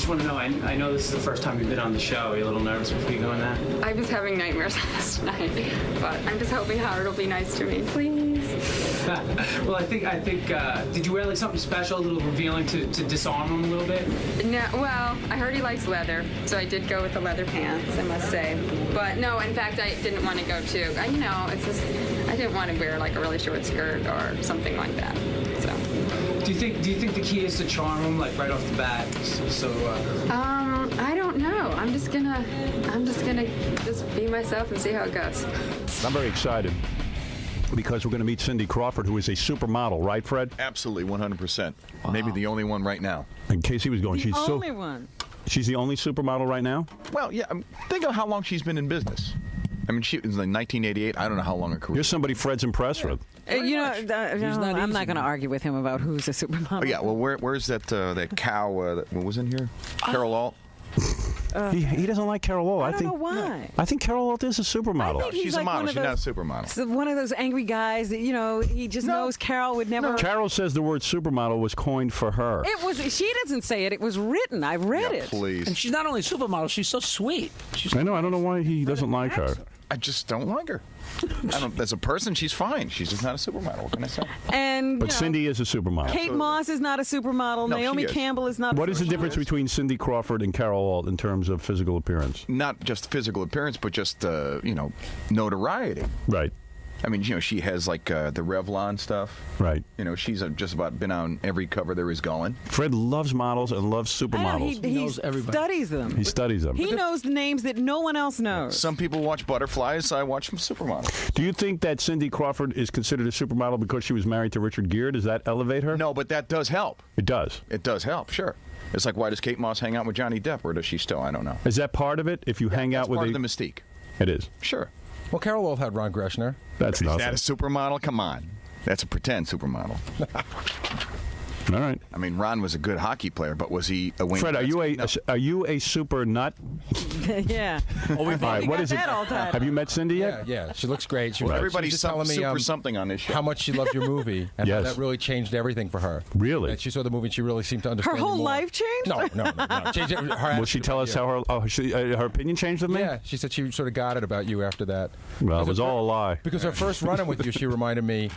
just want to know, I know this is the first time you've been on the show. Are you a little nervous before you go in that? I was having nightmares last night, but I'm just hoping Howard will be nice to me, please. Well, I think. Did you wear like something special, a little revealing to disarm him a little bit? No, well, I heard he likes leather, so I did go with the leather pants, I must say. But no, in fact, I didn't want to go too. It's just, I didn't want to wear like a really short skirt or something like that. So. Do you think the key is to charm him like right off the bat? I don't know. I'm just gonna be myself and see how it goes. I'm very excited because we're going to meet Cindy Crawford, who is a supermodel, right, Fred? Absolutely, 100%. Wow. Maybe the only one right now. And Casey was going. The only one. She's the only supermodel right now? Well, yeah. Think of how long she's been in business. I mean, she was like 1988. I don't know how long her career. You're somebody Fred's impressed with. I'm not going to argue with him about who's a supermodel. Oh, yeah. Well, where's that cow that was in here? Carol Alt. He doesn't like Carol Alt. I don't know why. I think Carol Alt is a supermodel. I think She's like a model. She's not a supermodel. One of those angry guys that he just knows Carol would never. Carol says the word supermodel was coined for her. It was. She doesn't say it. It was written. I read it. Please. And she's not only a supermodel. She's so sweet. I know. I don't know why he doesn't like her. I just don't like her. As a person, she's fine. She's just not a supermodel. What can I say? But Cindy is a supermodel. Kate Moss is not a supermodel. No, Naomi Campbell is not. What is the difference between Cindy Crawford and Carol Alt in terms of physical appearance? Not just physical appearance, but just notoriety. Right. I mean, she has like the Revlon stuff. Right. She's just about been on every cover there is going. Fred loves models and loves supermodels. He knows everybody. Studies them. He studies them. He knows the names that no one else knows. Some people watch butterflies. I watch some supermodels. Do you think that Cindy Crawford is considered a supermodel because she was married to Richard Gere? Does that elevate her? No, but that does help. It does. It does help, sure. It's like, why does Kate Moss hang out with Johnny Depp, or does she still? I don't know. Is that part of it? If you hang out with part of the mystique. It is. Sure. Well, Carol Alt had Ron Greshner. That's Is nothing. that a supermodel? Come on. That's a pretend supermodel. All right. I mean, Ron was a good hockey player, but was he a Wayne Fred, Gretzky? are you a super nut? Yeah. All right, what is it? Have you met Cindy yet? Yeah, she looks great. Everybody's just telling me something on this show. how much she loved your movie, and how Yes. that really changed everything for her. Really? And she saw the movie, and she really seemed to understand Her whole more. life changed? No. Changed her Will she tell us how her opinion changed with me? Yeah, she said she sort of got it about you after that. Well, it was all a lie. Because her first run-in with you, she reminded me,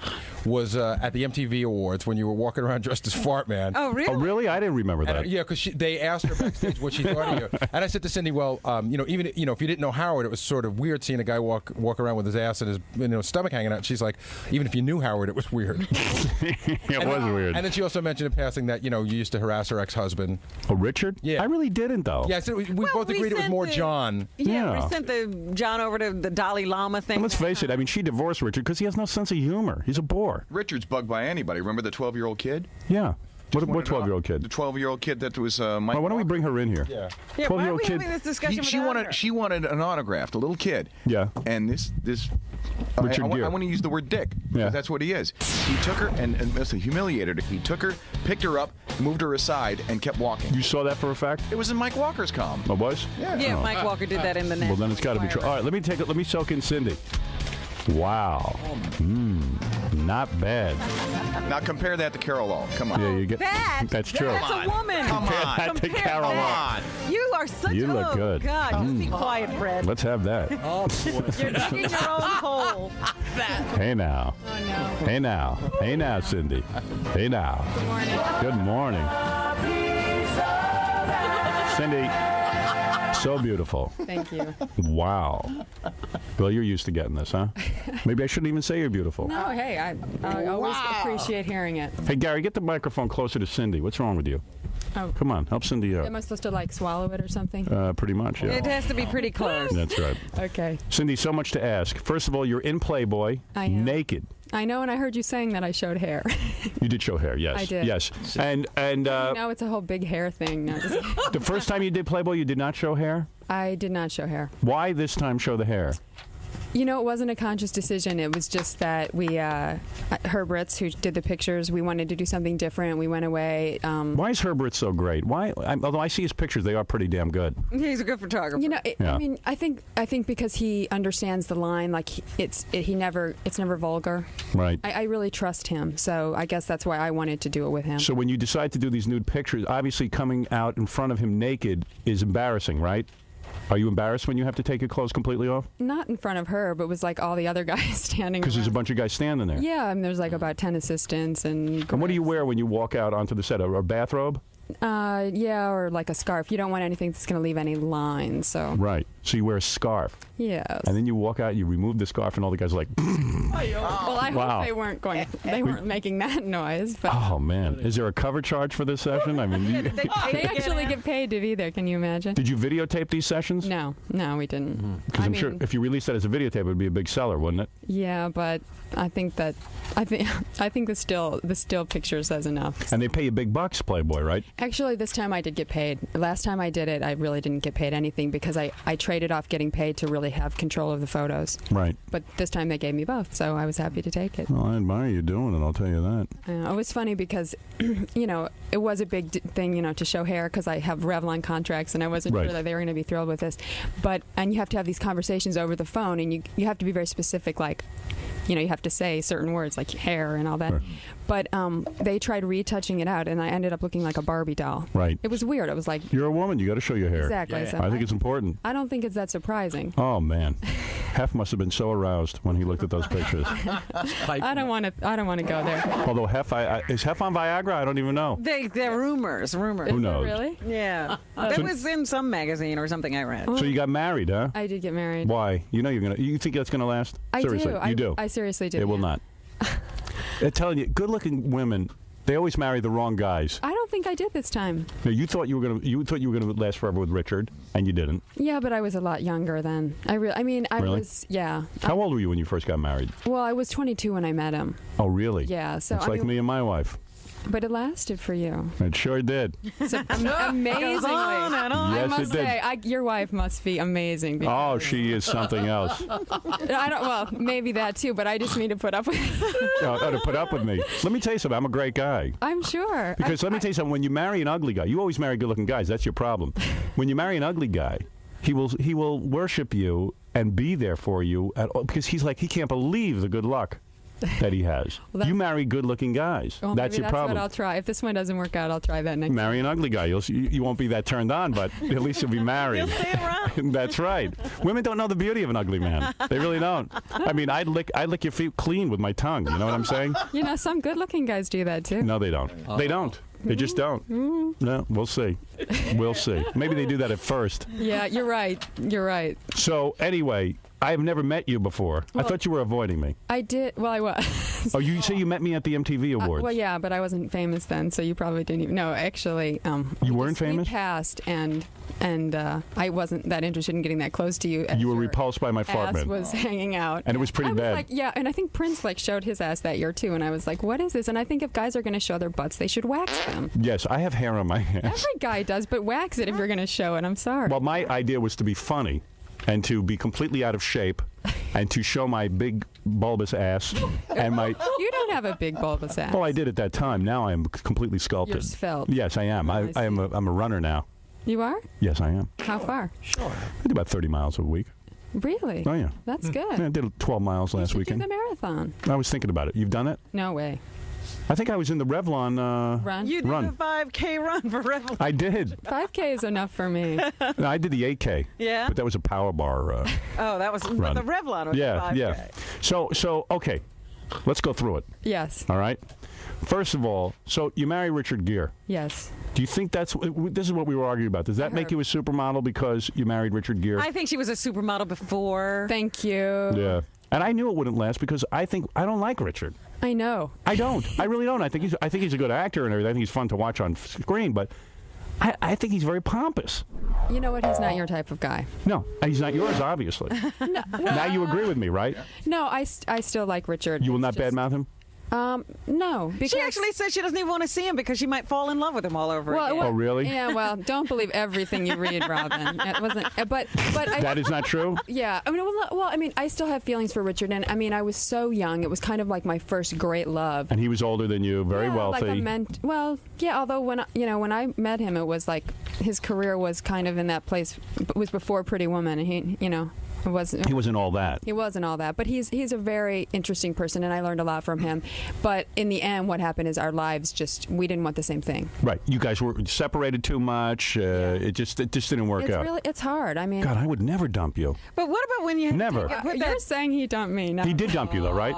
was at the MTV Awards when you were walking around dressed as Fart Man. Oh, really? Oh, really? I didn't remember that. Yeah, because they asked her backstage what she thought of you, and I said to Cindy, "Well, even if you didn't know Howard, it was sort of weird seeing a guy walk around with his ass and his stomach hanging out." She's like, "Even if you knew Howard, it was weird." It was weird. And then she also mentioned in passing that you used to harass her ex-husband. Oh, Richard? Yeah. I really didn't, though. Yeah, so we both agreed it was more John. Yeah, we sent the John over to the Dalai Lama thing. And let's face it. I mean, she divorced Richard because he has no sense of humor. He's a bore. Richard's bugged by anybody. Remember the 12-year-old kid? Yeah. What 12-year-old kid? The 12-year-old kid that was Mike. Why don't we bring her in here? Yeah. Yeah, why are 12-year-old we kid. having this discussion She wanted an autograph, a little kid. Yeah. And this Richard Gere. I want to use the word dick. Yeah. That's what he is. He took her and must have humiliated her. He took her, picked her up, moved her aside, and kept walking. You saw that for a fact? It was in Mike Walker's column. It was? Yeah, Oh. Mike Walker did that in the net. Well, then it's got to be true. All right, let me soak in Cindy. Wow. Not bad. Now compare that to Carol Alt. Come on. Yeah, you get That's true. That's a woman. Come on. That to Carol Alt. You are such You a look good. God, just be quiet, Fred. Let's have that. Oh, boy. You're digging your own hole. Hey now. Oh, no. Hey now. Hey now, Cindy. Hey now. Good morning. Cindy, so beautiful. Thank you. Wow. Well, you're used to getting this, huh? Maybe I shouldn't even say you're beautiful. No, hey, I always appreciate hearing it. Hey, Gary, get the microphone closer to Cindy. What's wrong with you? Oh. Come on, help Cindy out. Am I supposed to like swallow it or something? Pretty much, yeah. It has to be pretty close. That's right. Okay. Cindy, so much to ask. First of all, you're in Playboy, I am. naked. I know, and I heard you saying that I showed hair. You did show hair, yes. I did. Yes. And No, it's a whole big hair thing. No, the first time you did Playboy, you did not show hair? I did not show hair. Why this time show the hair? You know, it wasn't a conscious decision. It was just that we, Herb Ritz, who did the pictures, we wanted to do something different. We went away. Why is Herb Ritz so great? Although I see his pictures, they are pretty damn good. He's a good photographer. You know, Yeah. I mean, I think because he understands the line, like it's never vulgar. Right. I really trust him, so I guess that's why I wanted to do it with him. So when you decide to do these nude pictures, obviously coming out in front of him naked is embarrassing, right? Are you embarrassed when you have to take your clothes completely off? Not in front of her, but it was like all the other guys standing. Because there's a around. bunch of guys standing there. Yeah, I mean, there's like about 10 assistants and. And what do you wear when you walk out onto the set? A bathrobe? Yeah, or like a scarf. You don't want anything that's going to leave any lines, so. Right. So you wear a scarf. Yes. And then you walk out, you remove the scarf, and all the guys are like, Well, I Wow. hope they weren't making that noise, but. oh, man. Is there a cover charge for this session? I mean, They actually get paid to be there. Can you imagine? did you videotape these sessions? No, we didn't. Because I'm sure if you released that as a videotape, it would be a big seller, wouldn't it? Yeah, but I think the still picture says enough. And they pay you big bucks, Playboy, right? Actually, this time I did get paid. Last time I did it, I really didn't get paid anything because I traded off getting paid to really have control of the photos. Right. But this time they gave me both, so I was happy to take it. Well, I admire you doing it, I'll tell you that. It was funny because, you know, it was a big thing, you know, to show hair because I have Revlon contracts and I wasn't Right. sure that they were going to be thrilled with this. And you have to have these conversations over the phone and you have to be very specific, like, you know, you have to say certain words like hair and all that. Right. But they tried retouching it out and I ended up looking like a Barbie doll. Right. It was weird. I was like, You're a woman, you got to show your hair. exactly. Yeah. So I think it's important. I don't think it's that surprising. Oh, man. Hef must have been so aroused when he looked at those pictures. I don't want to go there. Although Hef, is Hef on Viagra? I don't even know. They're rumors. Who knows? Really? Yeah. That was in some magazine or something I read. So you got married, huh? I did get married. Why? You know you think that's going to last? I Seriously, do. you do. I seriously do. It will yeah. not. I'm telling you, good-looking women, they always marry the wrong guys. I don't think I did this time. Now, you thought you were gonna last forever with Richard, and you didn't. Yeah, but I was a lot younger then. I Really? was, yeah. How old were you when you first got married? Well, I was 22 when I met him. Oh, really? Yeah, so It's like me and my wife. But it lasted for you. It sure did. So, amazingly. I Yes, must it did. say, your wife must be amazing. Oh, she is something else. Well, maybe that too, but I just need to put up with it. To put up with me. Let me tell you something. I'm a great guy. I'm sure. Because let me tell you something. When you marry an ugly guy, you always marry good-looking guys. That's your problem. When you marry an ugly guy, he will worship you and be there for you because he's like he can't believe the good luck that he has. Well, You marry good-looking guys. Well, that's maybe your problem. That's what I'll try. If this one doesn't work out, I'll try that next. Marry an ugly guy. You won't be that turned on, but at least you'll be married. You'll stay around. That's right. Women don't know the beauty of an ugly man. They really don't. I mean, I'd lick your feet clean with my tongue. You know what I'm saying? You know, some good-looking guys do that too. No, they don't. They don't. They just don't. No, we'll see. We'll see. Maybe they do that at first. Yeah, you're right. You're right. So anyway, I have never met you before. I thought you were avoiding me. I did. Well, I was. Oh, you say you met me at the MTV Awards? Well, yeah, but I wasn't famous then, so you probably didn't even. No, actually. You weren't famous? We passed, and I wasn't that interested in getting that close to you. You were Your repulsed by my fart ass man. was hanging out, And it was pretty I bad. Like, yeah, and I think Prince showed his ass that year too, and I was like, "What is this?" And I think if guys are going to show their butts, they should wax them. Yes, I have hair on my ass. Every guy does, but wax it if you're going to show it. I'm sorry. Well, my idea was to be funny and to be completely out of shape and to show my big bulbous ass and my... You don't have a big bulbous ass. Well, I did at that time. Now I am completely sculpted. You're svelte. Yes, I am. I I'm a runner now. You are? Yes, I am. How far? I do about 30 miles a week. Really? Oh, yeah. That's good. Yeah, I did 12 miles You last should weekend. do the marathon. I was thinking about it. You've done it? No way. I think I was in the Revlon. Run. You did Run. a 5K run for Revlon. I did. 5K is enough for me. No, I did the 8K. Yeah? But that was a power bar. Oh, that was Run. the Revlon was Yeah, 5K. yeah. So okay. Let's go through it. Yes. All right. First of all, so you marry Richard Gere. Yes. Do you think this is what we were arguing about? Does that make you a supermodel because you married Richard Gere? I think she was a supermodel before. Thank you. Yeah. And I knew it wouldn't last because I don't like Richard. I know. I don't. I really don't. I think he's a good actor and everything. I think he's fun to watch on screen, but I think he's very pompous. You know what? He's not your type of guy. No, he's not yours, obviously. Now you agree with me, right? No, I still like Richard. You will It's not just- badmouth him? No, because She actually said she doesn't even want to see him because she might fall in love with him all over again. Oh, really? Yeah, well, don't believe everything you read, Robin. It wasn't, but That is not true? yeah. I mean, well, I mean, I still have feelings for Richard, and I mean, I was so young. It was kind of like my first great love. And he was older than you, very Yeah, wealthy. Well, yeah. Although when I met him, it was like his career was kind of in that place. It was before Pretty Woman, and it wasn't. He wasn't all that. He wasn't all that, but he's a very interesting person, and I learned a lot from him. But in the end, what happened is our lives we didn't want the same thing. Right. You guys were separated too much. It just didn't work out. It's hard. I mean, God, I would never dump you. But what about when you Never. you're saying he dumped me. No. He did dump you, though, right?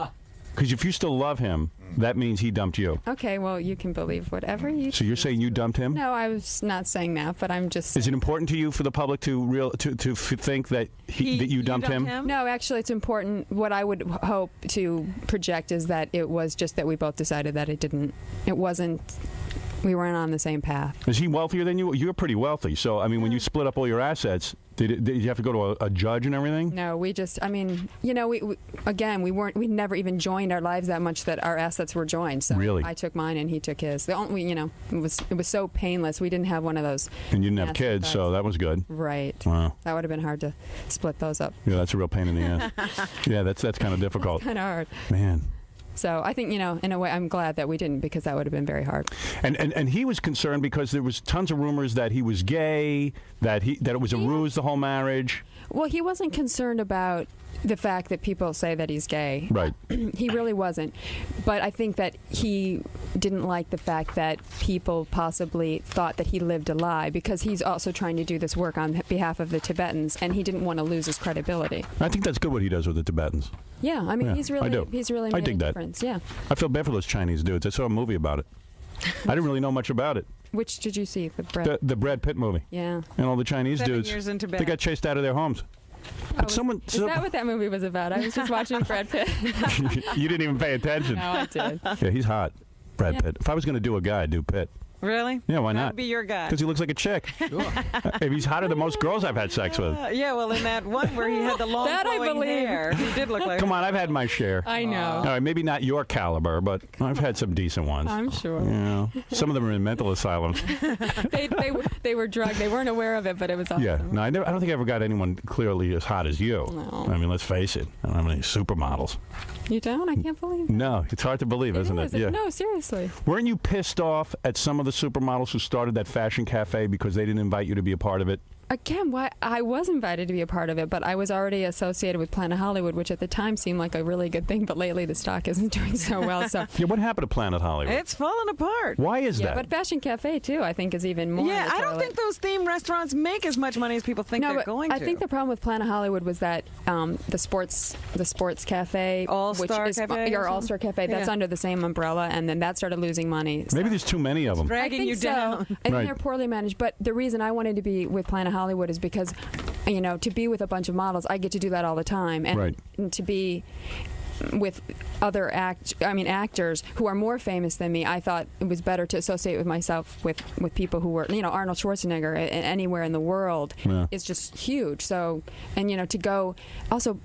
Because if you still love him, that means he dumped you. Okay, well, you can believe whatever you. So you're saying you dumped him? No, I was not saying that, but I'm just. Is it important to you for the public to think that that you dumped him? No, actually, it's important. What I would hope to project is that it was just that we both decided that it wasn't. We weren't on the same path. Is he wealthier than you? You're pretty wealthy. So, I mean, when you split up all your assets, did you have to go to a judge and everything? No, we just, I mean, we never even joined our lives that much that our assets were joined. So Really? I took mine and he took his. The only, it was so painless. We didn't have one of those. And you didn't have nasty kids, thoughts. so that was good. Right. Wow. That would have been hard to split those up. Yeah, that's a real pain in the ass. Yeah, that's kind of difficult. Kind of hard. Man. So I think, in a way, I'm glad that we didn't, because that would have been very hard. And he was concerned because there was tons of rumors that he was gay, that it was a ruse, the whole marriage. Well, he wasn't concerned about the fact that people say that he's gay. Right. He really wasn't. But I think that he didn't like the fact that people possibly thought that he lived a lie, because he's also trying to do this work on behalf of the Tibetans, and he didn't want to lose his credibility. I think that's good what he does with the Tibetans. Yeah, I mean, Yeah, he's I really do. made I dig a that. difference. Yeah. I feel bad for those Chinese dudes. I saw a movie about it. I didn't really know much about it. Which did you see? The Brad? The Brad Pitt movie. Yeah. And all the Chinese 7 dudes, years in Tibet. they got chased out of their homes. But Is that what that movie was about? I was just watching Brad Pitt. You didn't even pay attention. No, I did. Yeah, he's hot, Brad Yeah. Pitt. If I was going to do a guy, I'd do Pitt. Really? Yeah, why That not? would be your guy. Because he looks like a chick. If he's hotter than most girls I've had sex with. Yeah, well, in that one where he had the long That I flowing believe. hair, he did look like. Come on, I've had my share. I know. All right, maybe not your caliber, but I've had some decent ones. I'm sure. Yeah, some of them are in mental asylums. They were drugged. They weren't aware of it, but it was awesome. Yeah, no, I don't think I ever got anyone clearly as hot as you. No. I mean, let's face it. I don't have any supermodels. You don't? I can't believe it. No, it's hard to believe, isn't it? Yeah. No, seriously. Weren't you pissed off at some of the supermodels who started that fashion cafe because they didn't invite you to be a part of it? Again, why I was invited to be a part of it, but I was already associated with Planet Hollywood, which at the time seemed like a really good thing, but lately the stock isn't doing so well. So Yeah, what happened to Planet Hollywood? It's falling apart. Why is yeah, that? but Fashion Cafe too, I think, is even more. Yeah, in the I don't toilet. think those theme restaurants make as much money as people think No, they're but going to. I think the problem with Planet Hollywood was that the sports cafe, All-Star which is Cafe or your something? All-Star Cafe, that's Yeah. under the same umbrella, and then that started losing money. So Maybe there's too many of them. I dragging think you so. down. I think Right. they're poorly managed. But the reason I wanted to be with Planet Hollywood is because, to be with a bunch of models, I get to do that all the time, and, Right. and to be with other actors who are more famous than me, I thought it was better to associate with myself with people who were, Arnold Schwarzenegger anywhere in the world Yeah. is just huge. So, and to go also.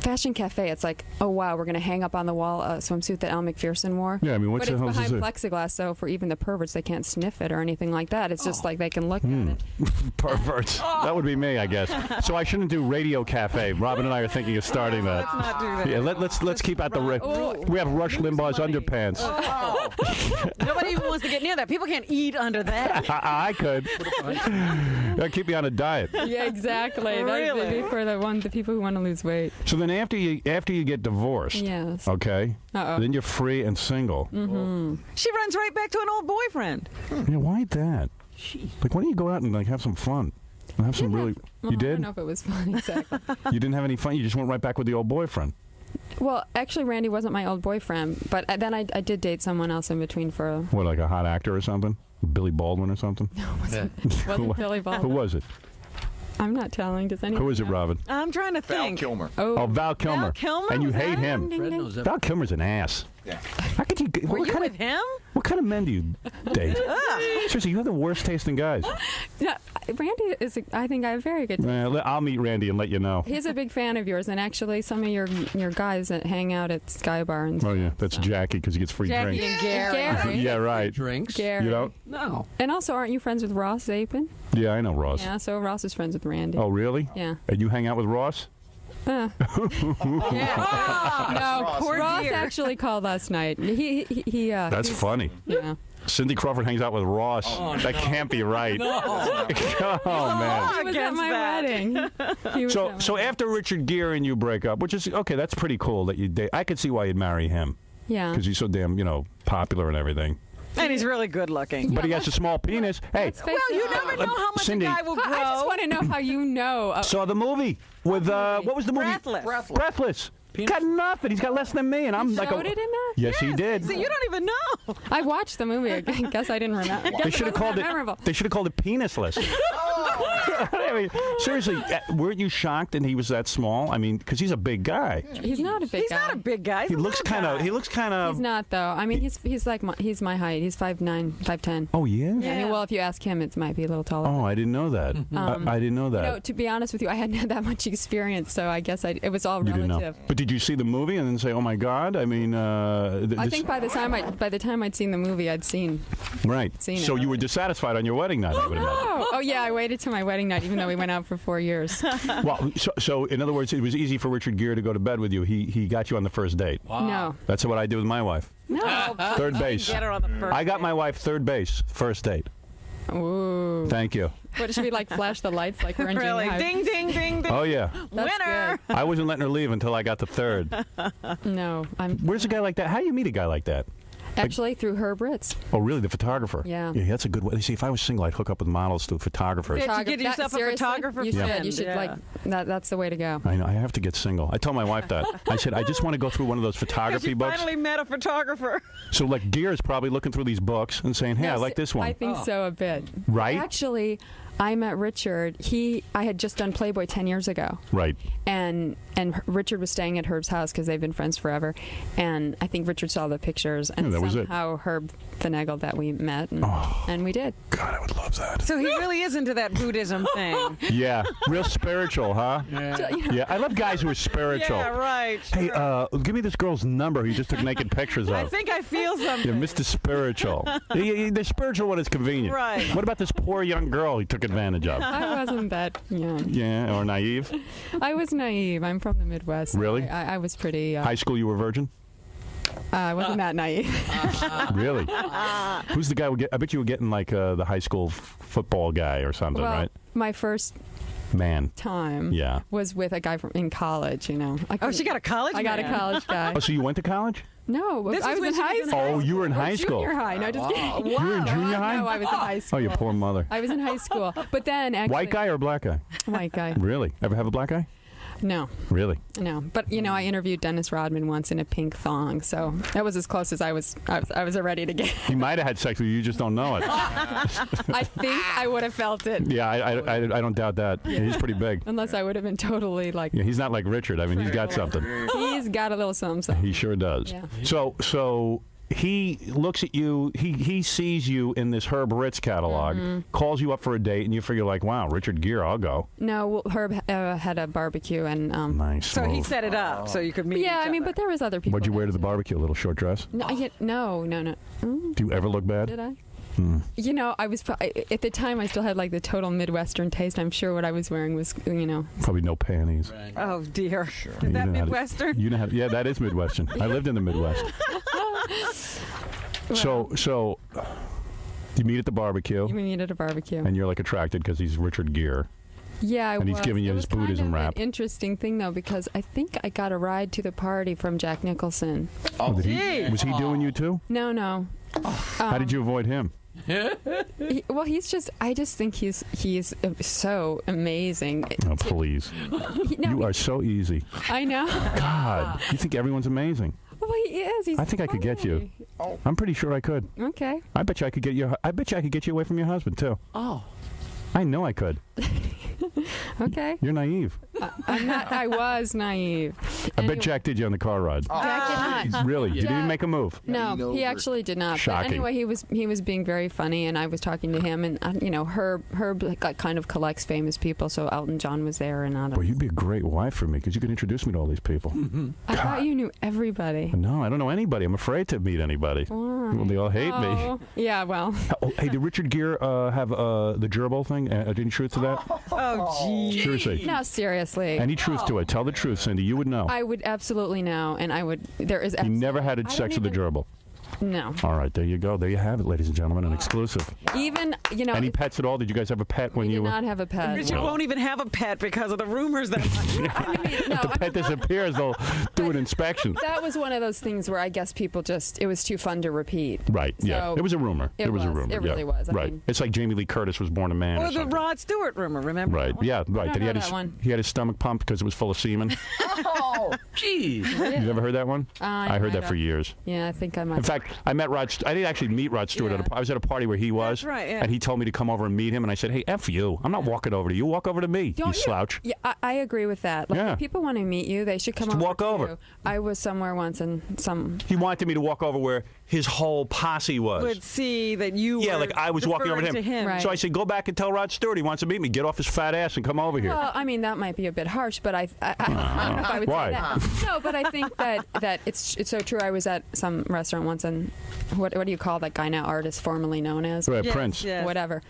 Fashion Cafe, it's like, oh wow, we're going to hang up on the wall a swimsuit that Elle McPherson wore. Yeah, I mean, what but the it's hell is behind it? plexiglass, so for even the perverts, they can't sniff it or anything like that. It's just like they can look Hmm. at it. Perverts. That would be me, I guess. So I shouldn't do Radio Cafe. Robin and I are thinking of starting that. Let's not do that. Yeah, let's keep out the. We have Rush Limbaugh's underpants. Nobody even wants to get near that. People can't eat under that. I could. That'd keep me on a diet. Yeah, exactly. Really? That'd be for the people who want to lose weight. So then after you get divorced, Yes. okay, Uh-oh. then you're free and single. She runs right back to an old boyfriend. Yeah, why that? Like, why don't you go out and have some fun? And have some really. Well, You I don't did? know if it was fun exactly. You didn't have any fun. You just went right back with the old boyfriend. Well, actually, Randy wasn't my old boyfriend, but then I did date someone else in between for a. What, like a hot actor or something? Billy Baldwin or something? Wasn't Billy Who Baldwin. was it? I'm not telling. Does anyone? Who is it, know? Robin? I'm trying to Val think. Kilmer. Oh, Val Kilmer. Val Kilmer? And you Was hate that him. him? Fred knows Val Kilmer's an ass. How could you? Were you with him? What kind of men do you date? Seriously, you have the worst taste in guys. No, Randy is. I think I have very good. I'll meet Randy and let you know. He's a big fan of yours, and actually, some of your guys that hang out at Sky Bar and. Oh yeah, that's Jackie because he gets free Jackie drinks. and Gary. Yeah, right. Drinks. Gary. You know? No. And also, aren't you friends with Ross Zapin? Yeah, I know Ross. Yeah, so Ross is friends with Randy. Oh really? Yeah. And you hang out with Ross? No, Poor Ross dear. actually called last night. That's funny. Yeah. Cindy Crawford hangs out with Ross. That can't be right. Oh man. He was at my wedding. He was at my So after Richard Gere and you break up, which is okay, that's pretty cool that you date. I could see why you'd marry him yeah. because he's so damn popular and everything. And he's really good looking. But he has a small penis. Hey, Let's face Well, you it. never know how much Cindy. a guy will grow. I just want to know how you know. saw the movie with what was the movie? Breathless. Breathless. Got nothing. He's got less than me, and I'm like, showed it in that? yes, he did. So you don't even know. I watched the movie. I guess I didn't remember. They should have called it. Memorable. They should have called it penisless. I mean, seriously, weren't you shocked? And he was that small. I mean, because he's a big guy. He's not a big He's guy. not a big guy. He looks kind of. He looks kind of. He's not though. I mean, he's like he's my height. He's 5'9", 5'10". Oh yeah. I mean, well, if you ask him, it might be a little taller. Oh, I didn't know that. I didn't know that. You know, to be honest with you, I hadn't had that much experience, so I guess it was all You didn't relative. know. But did you see the movie and then say, "Oh my God"? I mean, I think by the time I'd seen the movie, I'd seen. right. seen it. So you were dissatisfied on your wedding night. I would imagine. Oh yeah, I waited till my wedding night, even though we went out for 4 years. Well, so in other words, it was easy for Richard Gere to go to bed with you. He got you on the first date. No, That's what I did with my wife. no. Third base. Get her on the first I got date. my wife third base, first date. Ooh. Thank you. What should we like? Flash the lights like we're in Really? junior high? Ding, ding, ding, ding. Oh yeah. That's Winner. I wasn't letting her leave until I got the third. No, I'm Where's a guy like that? How do you meet a guy like that? actually through Herb Ritz. Oh, really? The photographer? Yeah. Yeah, that's a good way. See, if I was single, I'd hook up with models to photographers. Yeah. Did you get yourself a Seriously? photographer You should. friend? You should Yeah. like that. That's the way to go. I know. I have to get single. I told my wife that. I said, I just want to go through one of those photography You books. finally met a photographer. So, like, Gere's probably looking through these books and saying, hey, I No, like this one. I think so a bit. Right? Actually, I met Richard. I had just done Playboy 10 years ago. Right. And Richard was staying at Herb's house because they've been friends forever. And I think Richard saw the pictures, and Yeah, that was it. somehow Herb finagled that we met, and we did. God, I would love that. So he really is into that Buddhism thing. Yeah. Real spiritual, huh? Yeah. I love guys who are spiritual. Yeah, right. Hey, give me this girl's number he just took naked pictures of. I think I feel something. Yeah, Mr. Spiritual. The spiritual one is convenient. Right. What about this poor young girl he took advantage of? I wasn't that young. Yeah, or naive. I was naive. I'm from the Midwest. Really? I was pretty. High school, you were virgin? I wasn't that naive. Really? Who's the guy? I bet you were getting like the high school football guy or something, Well, right? my first Man. time Yeah. was with a guy in college. You know. Oh, she got a college I got a man. college guy. Oh, so you went to college? No, This I is was when in she high was in school. Oh, you were in high school. Junior high. No, just kidding. You were in junior high? No, I was in high school. Oh, your poor mother. I was in high school, but then actually White guy or black guy? White guy. Really? Ever have a black guy? No, Really? no. But you know, I interviewed Dennis Rodman once in a pink thong, so that was as close as I was ready to get. He might have had sex with you. You just don't know it. I think I would have felt it, Yeah, I don't doubt that. Yeah, he's pretty big. unless I would have been totally like. Yeah, he's not like Richard. I mean, he's got something. He's got a little something. He sure does. Yeah. So he looks at you. He sees you in this Herb Ritz catalog, calls you up for a date, and you figure like, wow, Richard Gere, I'll go. No, well, Herb had a barbecue, and Nice. So he move. set it up so you could meet yeah, each I mean, other. but there was other people. What'd you wear to the there, too. barbecue? A little short dress? No, no. Do you ever look bad? Did I? You know, I was at the time I still had like the total Midwestern taste. I'm sure what I was wearing was, you know. Probably no panties. Oh, dear. You Is that know how to- Midwestern? You know how to, yeah, that is Midwestern. I lived in the Midwest. So you meet at the barbecue, We meet at a barbecue. and you're like attracted because he's Richard Gere. Yeah, And he's was. giving you It his was kind Buddhism of rap. An interesting thing though, because I think I got a ride to the party from Jack Nicholson. Oh, did gee. was he doing you too? No. How did you avoid him? I just think he's so amazing. Oh, please. You are so easy. I know. God, you think everyone's amazing. Well, he is. He's I think I could get you. funny. I'm pretty sure I could. Okay. I bet you I could get you. I bet you I could get you away from your husband too. Oh. I know I could. Okay. You're naive. I'm not. I was naive. I bet Jack did you on the car ride. Jack did not. Really? You didn't even make a move? No, he actually did not. Shocking. But anyway, he was being very funny, and I was talking to him, and Herb like, kind of collects famous people, so Elton John was there, and others. Boy, you'd be a great wife for me because you could introduce me to all these people. I thought you knew everybody. No, I don't know anybody. I'm afraid to meet anybody. Why? Well, they all hate me. Oh, yeah, well. Oh, hey, did Richard Gere have the gerbil thing? Any truth to that? Oh, gee. Seriously. No, seriously. Any truth to it? Tell the truth, Cindy. You would know. I would absolutely know, and I would. There is. He never had sex with a gerbil. No. All right, there you go. There you have it, ladies and gentlemen, an exclusive. Even Any pets at all? Did you guys have a pet when we you did were? not have a pet. Richard won't even have a pet because of the rumors that. If the pet disappears, they'll do an inspection. That was one of those things where I guess people it was too fun to repeat. Right, yeah. So It was a rumor. It was a rumor. It really yeah. was. I Right. mean, It's like Jamie Lee Curtis was born a man or Or the something. Rod Stewart rumor, remember? Right, yeah, right. I That he had know his that one. he had his stomach pumped because it was full of semen. Oh, geez. You ever heard that one? I heard that for years. Yeah, I think I might. In fact, I met Rod. I didn't actually meet Rod Stewart. Yeah. I was at a party where he was, That's right, yeah. and he told me to come over and meet him. And I said, "Hey, F you! I'm not walking over to you. Walk over to me, you slouch." Yeah, I agree with that. Like, Yeah. if people want to meet you, they should come Just over. walk to over. you. I was somewhere once, and He wanted me to walk over where his whole posse was. Would see that you Yeah, were like I was walking over to referring him. Right. So I said, "Go back and tell Rod Stewart he wants to meet me. Get off his fat ass and come over here." Well, I mean, that might be a bit harsh, but I don't know if I would Why? say that. No, but I think that it's so true. I was at some restaurant once, and what do you call that guy now? Artist formerly known as Right, Yes, Prince. yes. whatever.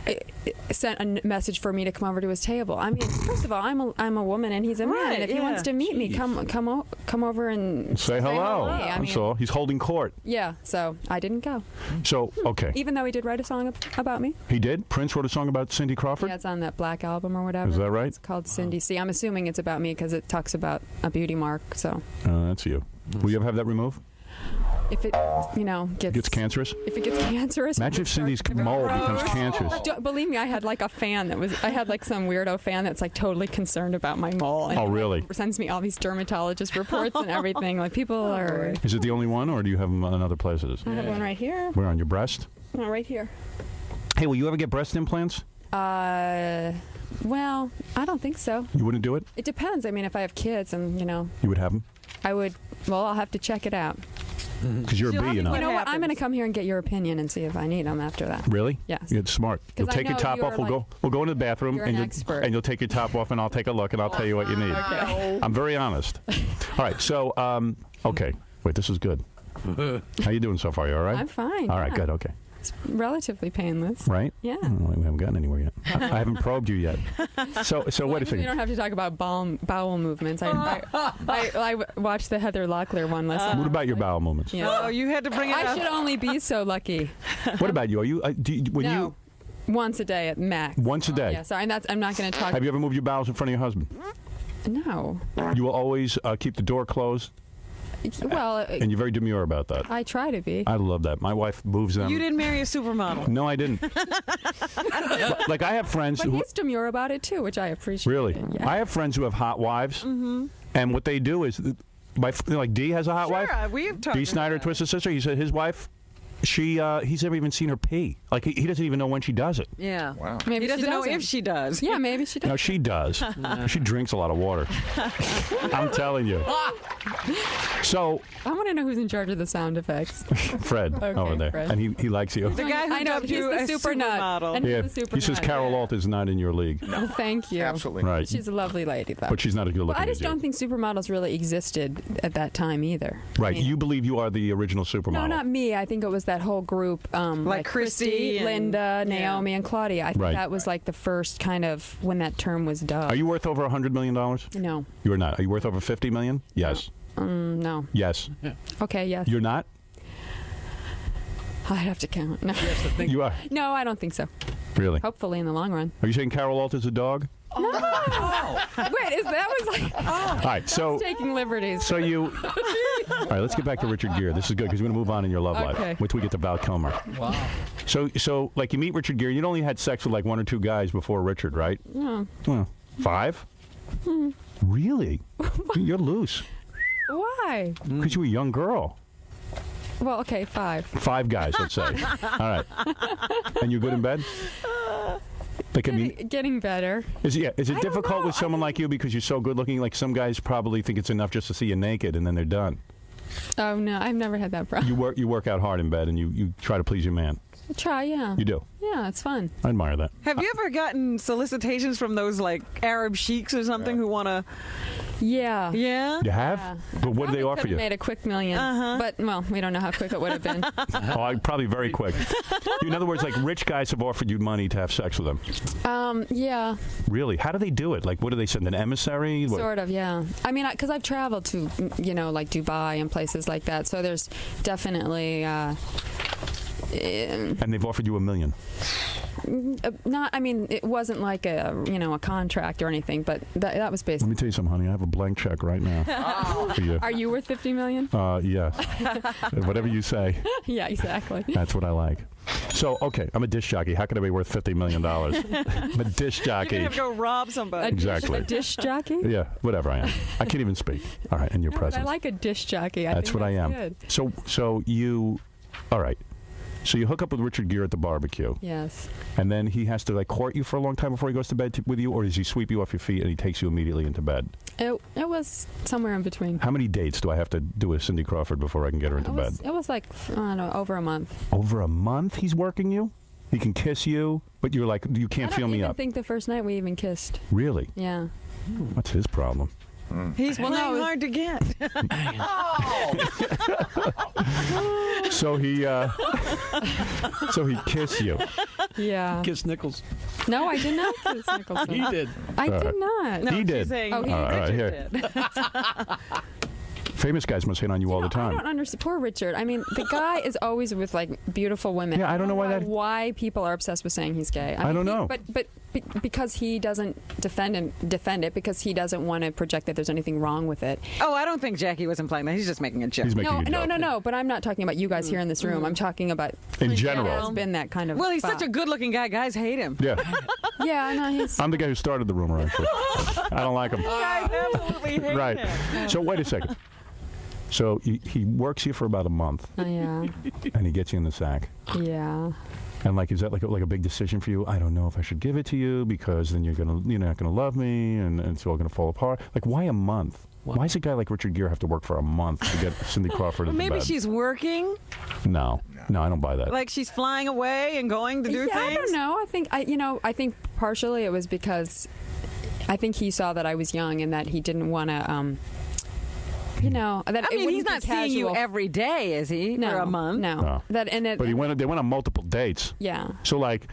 It sent a message for me to come over to his table. I mean, first of all, I'm a woman and he's a man, Right, and if he yeah. wants to meet me, come over and Say hello. hello. I mean- So he's holding court. Yeah, so I didn't go, So okay, even though he did write a song about me. he did. Prince wrote a song about Cindy Crawford. Yeah, it's on that Black album or whatever. Is that right? It's called Cindy C. I'm assuming it's about me because it talks about a beauty mark. So That's you. Will you ever have that removed? if it, Gets cancerous. if it gets cancerous. Imagine if Cindy's mole becomes cancerous. Believe me, I had like a fan I had like some weirdo fan that's like totally concerned about my mole. And Oh, he, like, really? sends me all these dermatologist reports and everything. Like people are. Is it the only one, or do you have them in other places? I have one right here. Where, on your breast? No, right here. Hey, will you ever get breast implants? Well, I don't think so. You wouldn't do it? It depends. I mean, if I have kids and You would have them? I would. Well, I'll have to check it out. Because you're a bee, you know. You know what? I'm happens? going to come here and get your opinion and see if I need them after that. Really? Yes. You're smart. You'll 'Cause I take your know top you're off. We'll like- go into the bathroom, you're and an you'll expert. and you'll take your top off, and I'll take a look, and I'll tell you what you need. Okay. I'm very honest. All right. So, okay. Wait, this is good. How you doing so far? You all right? I'm fine. All right. yeah. Good. Okay. It's relatively painless. Right? Yeah. Oh, we haven't gotten anywhere yet. I haven't probed you yet. So wait a We second. don't have to talk about bowel movements. I watched the Heather Locklear one last What night. about your bowel movements? Yeah. Oh, you had to bring it I up. should only be so lucky. What about you? Are you? When No. Once a day at max. you once a day? Yeah, sorry, and I'm not going to talk. Have you ever moved your bowels in front of your husband? No. You will always keep the door closed, Well, and you're very demure about that. I try to be. I love that. My wife moves them. You didn't marry a supermodel. No, I didn't. Like I have friends But who he's demure about it too, which I appreciate. really. Yeah. I have friends who have hot wives, and what they do is, like D has a hot wife. Sure, we've talked D about Snyder, that. Twisted Sister. He said his wife. He's never even seen her pee. Like he doesn't even know when she does it. Yeah. Wow. Maybe He doesn't she know doesn't. if she does. Yeah, maybe she does. No, she does. She drinks a lot of water. I'm telling you. So I want to know who's in charge of the sound effects. Fred Okay, over there, Fred. and he likes you. The guy who I know dubbed he's you the a super nut. supermodel. And Yeah, he's the super he says nut. Carol Alt is not in your league. Oh, thank you. Absolutely. Right. She's a lovely lady, though. But she's not as good Well, looking I just as you. don't think supermodels really existed at that time either. Right. I mean, You believe you are the original supermodel. no, not me. I think it was that whole group, like Christy and- Linda, yeah. Naomi, and Claudia. I think Right. that was like the first kind of when that term was dubbed. Are you worth over $100 million? No, You are not. Are you worth over $50 million? Yes. no. Yes. Okay, yes. You're not? I'd have to count. No. You are. No, I don't think so. Really? Hopefully, in the long run. Are you saying Carol Alt is a dog? Wait, that was like All right. So taking liberties. So you. All right, let's get back to Richard Gere. This is good because we're going to move on in your love Okay. life, which we get to Val Kilmer. Wow. So like you meet Richard Gere, you'd only had sex with like 1 or 2 guys before Richard, right? No. Well, 5? Really? You're loose Why? because you were a young girl. Well, okay, 5. 5 guys, let's say. All right. And you're good in bed? Like, I mean, Getting better. is it don't difficult know. with someone like you because you're so good looking? Like some guys probably think it's enough just to see you naked and then they're done. Oh no, I've never had that problem. You work out hard in bed and you try to please your man. I try, yeah. You do. Yeah, it's fun. I admire that. Have you ever gotten solicitations from those like Arab sheiks or something who want to? Yeah. Yeah. You have? Yeah. But what do they Probably offer could've you? made a quick million. But, well, we don't know how quick it would have been. Probably very quick. In other words, like rich guys have offered you money to have sex with them. Yeah, Really? How do they do it? Like, what do they send? An emissary? What? sort of, yeah. I mean, because I've traveled to, like Dubai and places like that, so there's definitely... And they've offered you $1 million. it wasn't like a contract or anything, but that was Let basically. me tell you something, honey. I have a blank check right now for you. Are you worth $50 million? Yes. Whatever you say, Yeah, exactly. that's what I like. So, okay, I'm a disc jockey. How can I be worth $50 million? I'm a disc You're jockey. gonna have to go rob somebody. Exactly. A dish jockey? Yeah, whatever I am. I can't even speak. All right, in your No, but presence. I like a dish jockey. That's what I am. Good. So you, all right. So you hook up with Richard Gere at the barbecue, Yes. and then he has to like court you for a long time before he goes to bed with you, or does he sweep you off your feet and he takes you immediately into bed? It was somewhere in between. How many dates do I have to do with Cindy Crawford before I can get her into bed? It was like, I don't know, over a month. Over a month he's working you? He can kiss you, but you're like, you can't feel me I up. think the first night we even kissed. Really? Yeah. What's his problem? He's playing hard to get. So he kissed you. Yeah. Kiss Nichols. No, I did not kiss Nicholson. He did. I did not. No, He she's did. saying Oh, he All right, Richard here. did. Famous guys must hit on you all the I time. don't understand. Poor Richard. I mean, the guy is always with like beautiful women. Yeah, I don't know why that- Why people are obsessed with saying he's gay. I don't know. But because he doesn't defend it because he doesn't want to project that there's anything wrong with it. Oh, I don't think Jackie was implying that. He's just making a joke. He's making No, a joke. no. But I'm not talking about you guys here in this room. I'm talking about In There general. has been that kind of. Well, he's spot. such a good-looking guy. Guys hate him. Yeah. Yeah, no, he's. I'm the guy who started the rumor, actually. I don't like him. Guys absolutely hate Right. him. So wait a second. So he works you for about a month, Yeah. and he gets you in the sack. Yeah. And like, is that like a big decision for you? I don't know if I should give it to you because then you're not gonna love me, and it's all gonna fall apart. Like, why a month? Why does a guy like Richard Gere have to work for a month to get Cindy Crawford into Maybe bed? she's working, No, I don't buy that. like she's flying away and going to do Yeah, things. I don't know. I think partially it was because I think he saw that I was young and that he didn't want to. That I it mean, wouldn't he's be not seeing you casual. every day, is he? No, For a month. No. No. But But they went on multiple dates. Yeah. So like,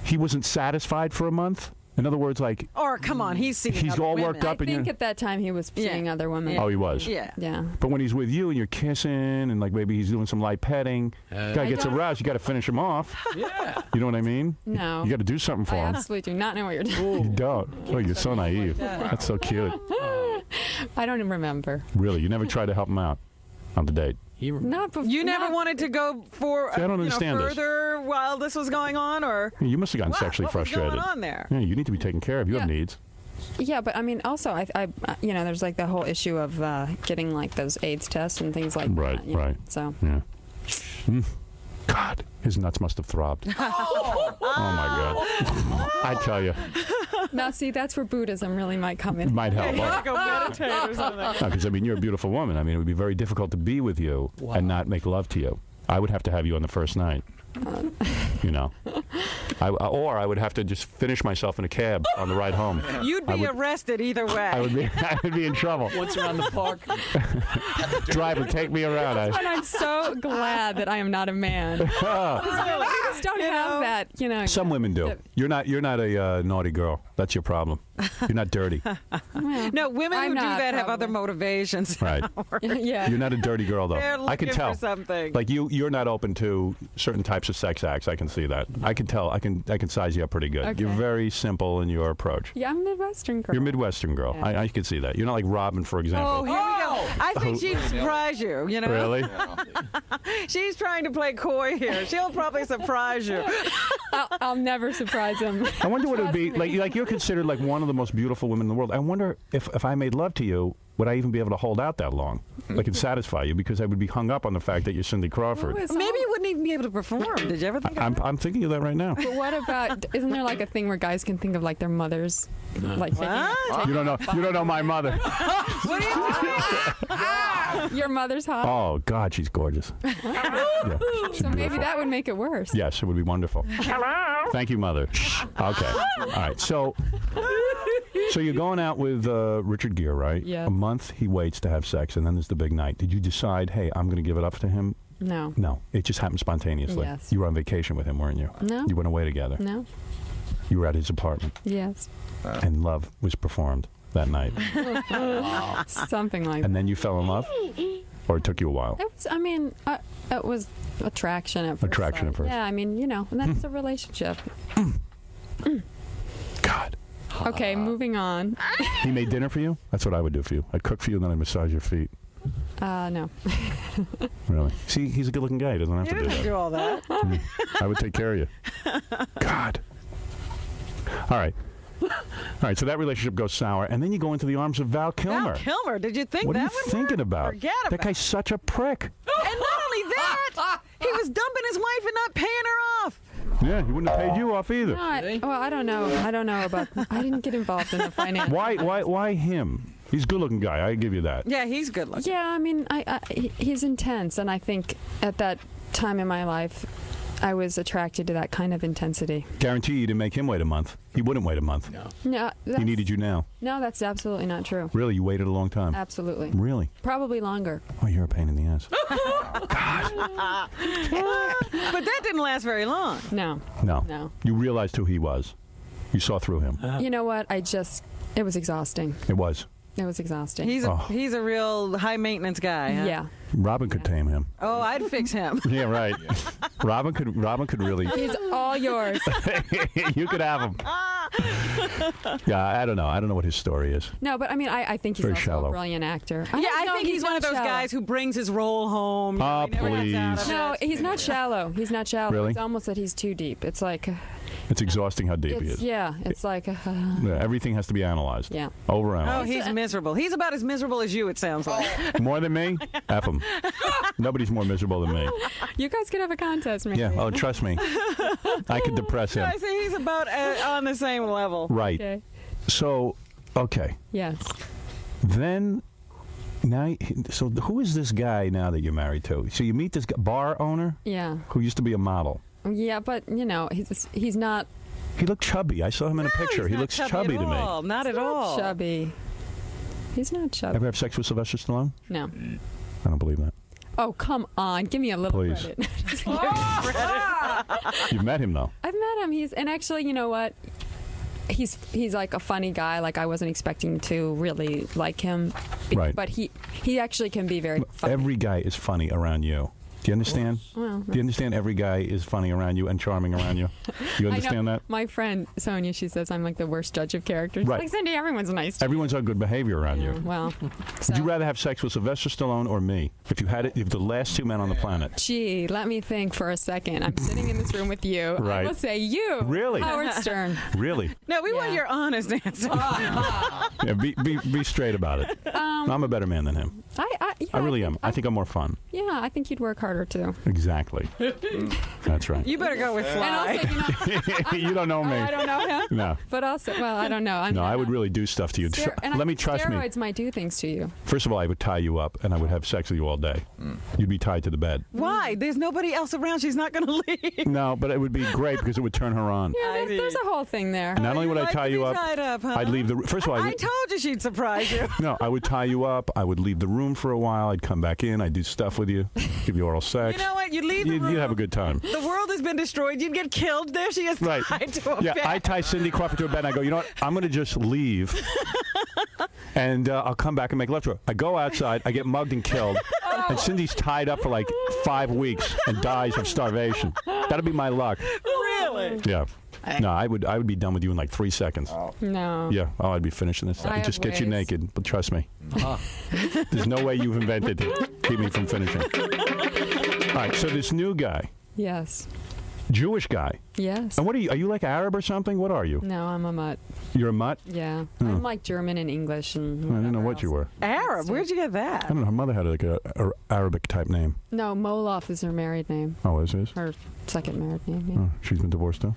he wasn't satisfied for a month. In other words, like, Or come on, he's seeing. He's other all women. worked up. I and think you're- at that time he was Yeah. seeing other women. oh, he was. Yeah. Yeah. But when he's with you and you're kissing and like maybe he's doing some light petting, guy gets don't- aroused. You got to finish him off. Yeah. You know what I mean? No. You got to do something for I him. absolutely do not know what you're doing. You don't. Oh, you're so naive. That's so cute. I don't even remember. Really, you never tried to help him out on the date. Not before. You never wanted to go for See, I don't understand this. further while this was going on, or You must have gotten sexually what frustrated. was going on there? Yeah, you need to be taken care of. You have Yeah. needs. Yeah, but I mean, also, I there's like the whole issue of getting like those AIDS tests and things like Right, that. you know, right. So. Yeah. God, his nuts must have throbbed. Oh my God. I tell you, Now, see, that's where Buddhism really might come in. might help. You have to go meditate or something. Because I mean, you're a beautiful woman. I mean, it would be very difficult to be with you and not make love to you. I would have to have you on the first night. You know, or I would have to just finish myself in a cab on the ride home. You'd be arrested either way. I would be in trouble. Once around the park. Driver, take me around. And I'm so glad that I am not a man. I just don't have that, Some women do. You're not a naughty girl. That's your problem. You're not dirty. No, women I'm who do not, that have probably. other motivations. Right. Yeah. You're not a dirty girl, though. They're I can looking tell. for something. Like you're not open to certain types of sex acts. I can see that. I can tell. I can size you up pretty good. Okay. You're very simple in your approach. Yeah, I'm a Midwestern girl. You're a Midwestern girl. Yeah. I can see that. You're not like Robin, for Oh, example. here we go. I think she'd surprise you. You know, Really? she's trying to play coy here. She'll probably surprise you. I'll never surprise him. I wonder what it would be like. Like you're considered like one of the most beautiful women in the world. I wonder if I made love to you, would I even be able to hold out that long? Like, and satisfy you, because I would be hung up on the fact that you're Cindy Crawford. Maybe you wouldn't even be able to perform. Did you ever think of that? I'm thinking of that right now. But what about? Isn't there like a thing where guys can think of like their mothers, like What? You don't know my mother. your mother's hot? Oh God, she's gorgeous. Yeah, she's So maybe beautiful. that would make it worse. Yes, it would be wonderful. Hello. Thank you, Mother. Okay. All right. So you're going out with Richard Gere, right? Yeah. A month he waits to have sex, and then there's the big night. Did you decide, hey, I'm going to give it up to him? No. No. It just happened spontaneously. Yes. You were on vacation with him, weren't you? No. You went away together. No. You were at his apartment, Yes. and love was performed that night. Something like that. And then you fell in love, or it took you a while? It was. I mean, it was attraction at first. Attraction at first. Yeah. I mean, and that's a relationship. God. Okay, moving on. He made dinner for you? That's what I would do for you. I'd cook for you, and then I'd massage your feet. No. Really? See, he's a good-looking guy. He doesn't have You to do didn't that. do all that. I would take care of you. God. All right. All right, so that relationship goes sour, and then you go into the arms of Val Kilmer. Val Kilmer, did you think What are that you would thinking work? about? Forget That about guy's such a prick. And not only that, he was dumping his wife and not paying her off. Yeah, he wouldn't have paid you off either. No, I don't know. I don't know about. I didn't get involved in the finance. Why him? He's a good-looking guy. I give you that. Yeah, he's good looking. Yeah, I mean, he's intense, and I think at that time in my life, I was attracted to that kind of intensity. Guarantee you didn't make him wait a month. He wouldn't wait a month. No, He needed you now. No, that's absolutely not true. Really, you waited a long time. Absolutely. Really? Probably longer. Oh, you're a pain in the ass. But that didn't last very long. No. No. No. You realized who he was. You saw through him. You know what? It was exhausting. It was. It was exhausting. He's a real high maintenance guy. Huh? Yeah. Robin could tame him. Oh, I'd fix him. Yeah, right. Robin could really. He's all yours. You could have him. Yeah, I don't know. I don't know what his story is. No, but I mean, I think he's Very also shallow. a brilliant actor. Yeah, I think he's one of those shallow. guys who brings his role home. Ah, He never gets out of please. it. No, he's not shallow. He's not shallow. Really? It's almost that he's too deep. It's like, It's exhausting how deep he is. yeah, it's like, Yeah, everything has to be analyzed. yeah. Oh, Overanalyzed. he's miserable. He's about as miserable as you, it sounds like. More than me? F him. Nobody's more miserable than me. You guys could have a contest, maybe. Yeah, oh, trust me. I could depress him. I say he's about on the same level. Right. Okay. So, okay. Yes. Then, so who is this guy now that you're married to? So you meet this bar owner Yeah. who used to be a model. Yeah, but he's not He looked chubby. I saw him in a picture. He's He not looks chubby at to me. all. Not at all. chubby. He's not chubby. Ever have sex with Sylvester Stallone? No. I don't believe that. Oh, come on. Give me a little Please. credit. You've met him, though. I've met him. And actually, you know what? He's like a funny guy. Like, I wasn't expecting to really like him. Right. But he actually can be very funny. Every guy is funny around you. Do you understand? Well, Do you understand every guy is funny around you and charming around you? You I know. understand that? My friend Sonia, she says I'm like the worst judge of characters. Right. Like, Cindy, everyone's nice to Everyone's on good behavior around you. you. Well, Would you rather have sex with Sylvester Stallone or me? If you had it, if the last two men on the planet. Gee, let me think for a second. I'm sitting in this room with you. Right. I will say you. Really? Howard Stern. Really? No, we want Yeah. your honest answer. Yeah, be straight about it. I'm a better man than him. I really am. I think I'm more fun. Yeah, I think you'd work harder too. Exactly. That's right. You better go with And Fly. also, You don't know me. I don't know him. No. But also, well, I don't know. No, I would really do stuff to you. Let me trust me. Steroids might do things to you. First of all, I would tie you up and I would have sex with you all day. You'd be tied to the bed. Why? There's nobody else around. She's not going to leave. No, but it would be great because it would turn her on. Yeah, there's a whole thing there. Not only would I like tie to you be up, tied up, huh? I'd leave the. First of all, I told you she'd surprise you. no, I would tie you up. I would leave the room for a while. I'd come back in. I'd do stuff with you, give you oral sex. You know what? You leave the room. You'd have a good time. The world has been destroyed. You'd get killed. There she is Right. tied to a Yeah, bed. I tie Cindy Crawford to a bed and I go, you know what? I'm going to just leave and I'll come back and make love to her. I go outside, I get mugged and killed, and Cindy's tied up for like 5 weeks and dies of starvation. That'd be my luck. Really? Yeah. No, I would be done with you in like 3 seconds. No. Yeah. Oh, I'd be finishing this. I It just have gets you ways. naked, but trust me. There's no way you've invented to keep me from finishing. All right, so this new guy, Yes. Jewish guy. Yes. And what are you? Are you like Arab or something? What are you? No, I'm a mutt. You're a mutt? Yeah. I'm like German and English and I didn't know whatever what you else. were. Arab? Where'd you get I that? don't know. Her mother had like a Arabic type name. No, Molof is her married name. Oh, is this? Her second married name. Yeah. Oh, she's been divorced too?